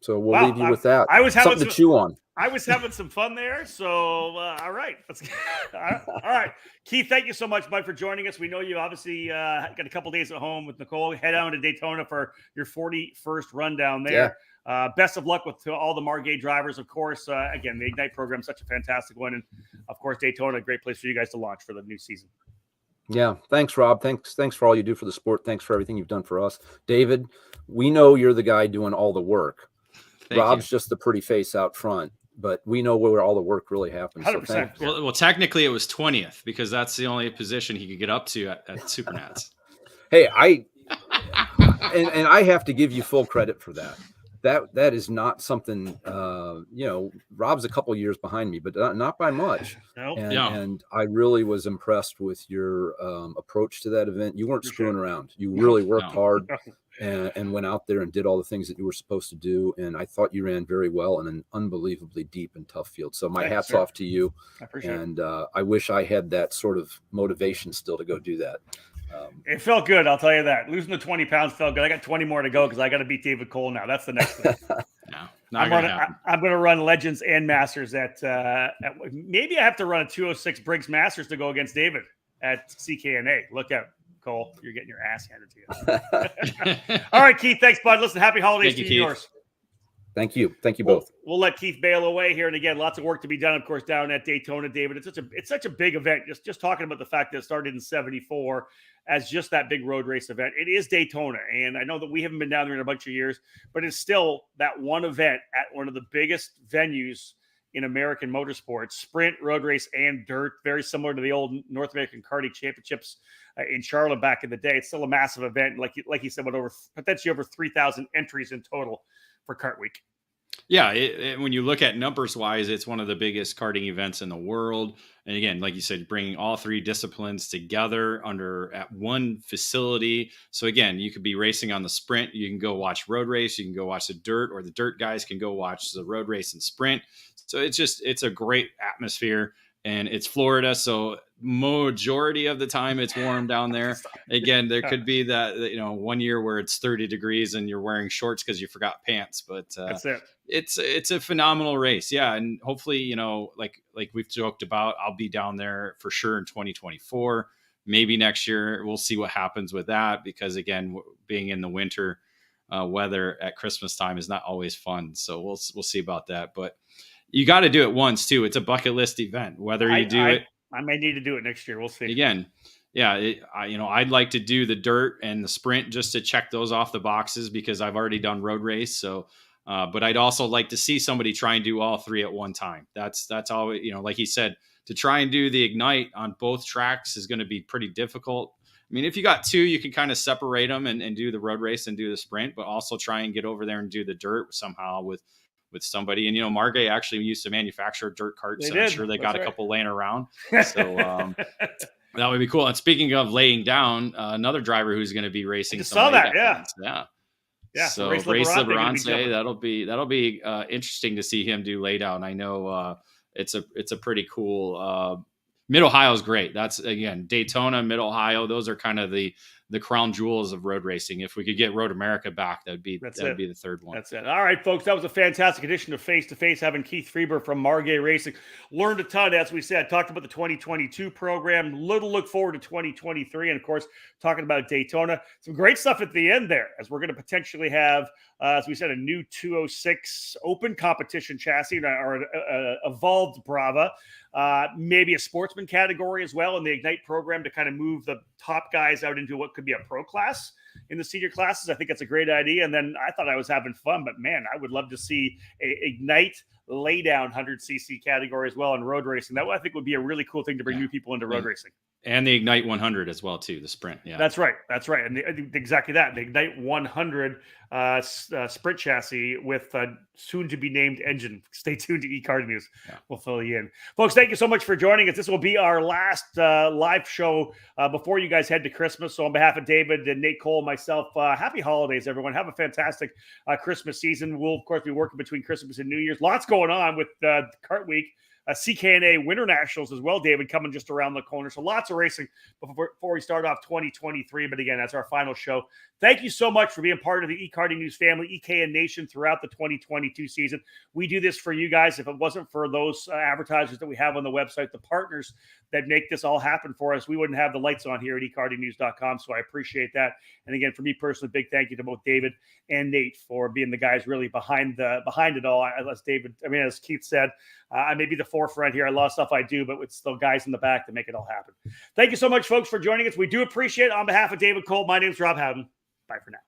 So we'll leave you with that. I was having something to chew on. I was having some fun there. So, all right. All right. Keith, thank you so much, bud, for joining us. We know you obviously got a couple days at home with Nicole. Head on to Daytona for your 41st run down there. Best of luck with all the Margay drivers, of course. Again, the Ignite program is such a fantastic one. And, of course, Daytona, a great place for you guys to launch for the new season. Yeah. Thanks, Rob. Thanks for all you do for the sport. Thanks for everything you've done for us. David, we know you're the guy doing all the work. Rob's just the pretty face out front, but we know where all the work really happens. 100%. So well, technically it was 20th because that's the only position he could get up to at Supernats. Hey, and I have to give you full credit for that. That is not something, Rob's a couple years behind me, but not by much. Nope. And I really was impressed with your approach to that event. You weren't screwing around. You really worked hard and went out there and did all the things that you were supposed to do. And I thought you ran very well in an unbelievably deep and tough field. So my hat's off to you. I appreciate it. And I wish I had that sort of motivation still to go do that. It felt good, I'll tell you that. Losing the 20 pounds felt good. I got 20 more to go because I got to beat David Cole now. That's the next thing. I'm going to run Legends and Masters at maybe I have to run a 206 Briggs Masters to go against David at CKNA. Look out, Cole. You're getting your ass handed to you. All right, Keith. Thanks, bud. Listen, happy holidays to you and yours. Thank you. Thank you both. We'll let Keith bail away here. And again, lots of work to be done, of course, down at Daytona, David. It's such a big event. Just talking about the fact that it started in 74 as just that big road race event. It is Daytona. And I know that we haven't been down there in a bunch of years, but it's still that one event at one of the biggest venues in American motorsports, sprint, road race, and dirt, very similar to the old North American Karting Championships in Charlotte back in the day. It's still a massive event. Like you said, with potentially over 3,000 entries in total for KartWeek. Yeah, when you look at numbers wise, it's one of the biggest karting events in the world. And again, like you said, bringing all three disciplines together at one facility. So again, you could be racing on the sprint. You can go watch road race. You can go watch the dirt, or the dirt guys can go watch the road race and sprint. So it's a great atmosphere. And it's Florida, so majority of the time it's warm down there. Again, there could be that 1 year where it's 30 degrees and you're wearing shorts because you forgot pants. But that's it. It's a phenomenal race, yeah. And hopefully, like we've joked about, I'll be down there for sure in 2024. Maybe next year we'll see what happens with that, because again, being in the winter weather at Christmas time is not always fun. So we'll see about that, but. You got to do it once too. It's a bucket list event. Whether you do it, I may need to do it next year. We'll see. Again, yeah. I'd like to do the dirt and the sprint just to check those off the boxes because I've already done road race. So, but I'd also like to see somebody try and do all three at one time. That's always, like he said, to try and do the Ignite on both tracks is going to be pretty difficult. I mean, if you got two, you can kind of separate them and do the road race and do the sprint, but also try and get over there and do the dirt somehow with somebody. And, Margay actually used to manufacture dirt carts. So I'm sure they got a couple laying around. So that would be cool. And speaking of laying down, another driver who's going to be racing. I saw that. Yeah. So Race LeBronce, that'll be interesting to see him do lay down. I know it's a pretty cool, Mid-Ohio is great. That's again, Daytona, Mid-Ohio. Those are kind of the crown jewels of road racing. If we could get Road America back, that'd be the third one. That's it. All right, folks. That was a fantastic edition of Face2Face, having Keith Freber from Margay Racing. Learned a ton, as we said. Talked about the 2022 program. Little look forward to 2023. And, of course, talking about Daytona. Some great stuff at the end there, as we're going to potentially have, as we said, a new 206 open competition chassis or evolved Brava. Maybe a sportsman category as well in the Ignite program to kind of move the top guys out into what could be a pro class in the senior classes. I think that's a great idea. And then I thought I was having fun, but man, I would love to see a Ignite laydown 100cc category as well in road racing. That I think would be a really cool thing to bring new people into road racing. And the Ignite 100 as well, too, the sprint. Yeah, that's right. And exactly that. The Ignite 100 sprint chassis with soon to be named engine. Stay tuned to eKartingNews. Yeah. We'll fill you in. Folks, thank you so much for joining us. This will be our last live show before you guys head to Christmas. So on behalf of David and Nate Cole and myself, happy holidays, everyone. Have a fantastic Christmas season. We'll, of course, be working between Christmas and New Year's. Lots going on with KartWeek. CKNA Winter Nationals as well, David, coming just around the corner. So lots of racing before we start off 2023. But again, that's our final show. Thank you so much for being part of the eKarting News family, EKN Nation, throughout the 2022 season. We do this for you guys. If it wasn't for those advertisers that we have on the website, the partners that make this all happen for us, we wouldn't have the lights on here at eKartingNews.com. So I appreciate that. And again, for me personally, big thank you to both David and Nate for being the guys really behind it all. As Keith said, I may be the forefront here. A lot of stuff I do, but it's the guys in the back that make it all happen. Thank you so much, folks, for joining us. We do appreciate it. On behalf of David Cole, my name's Rob Howden. Bye for now.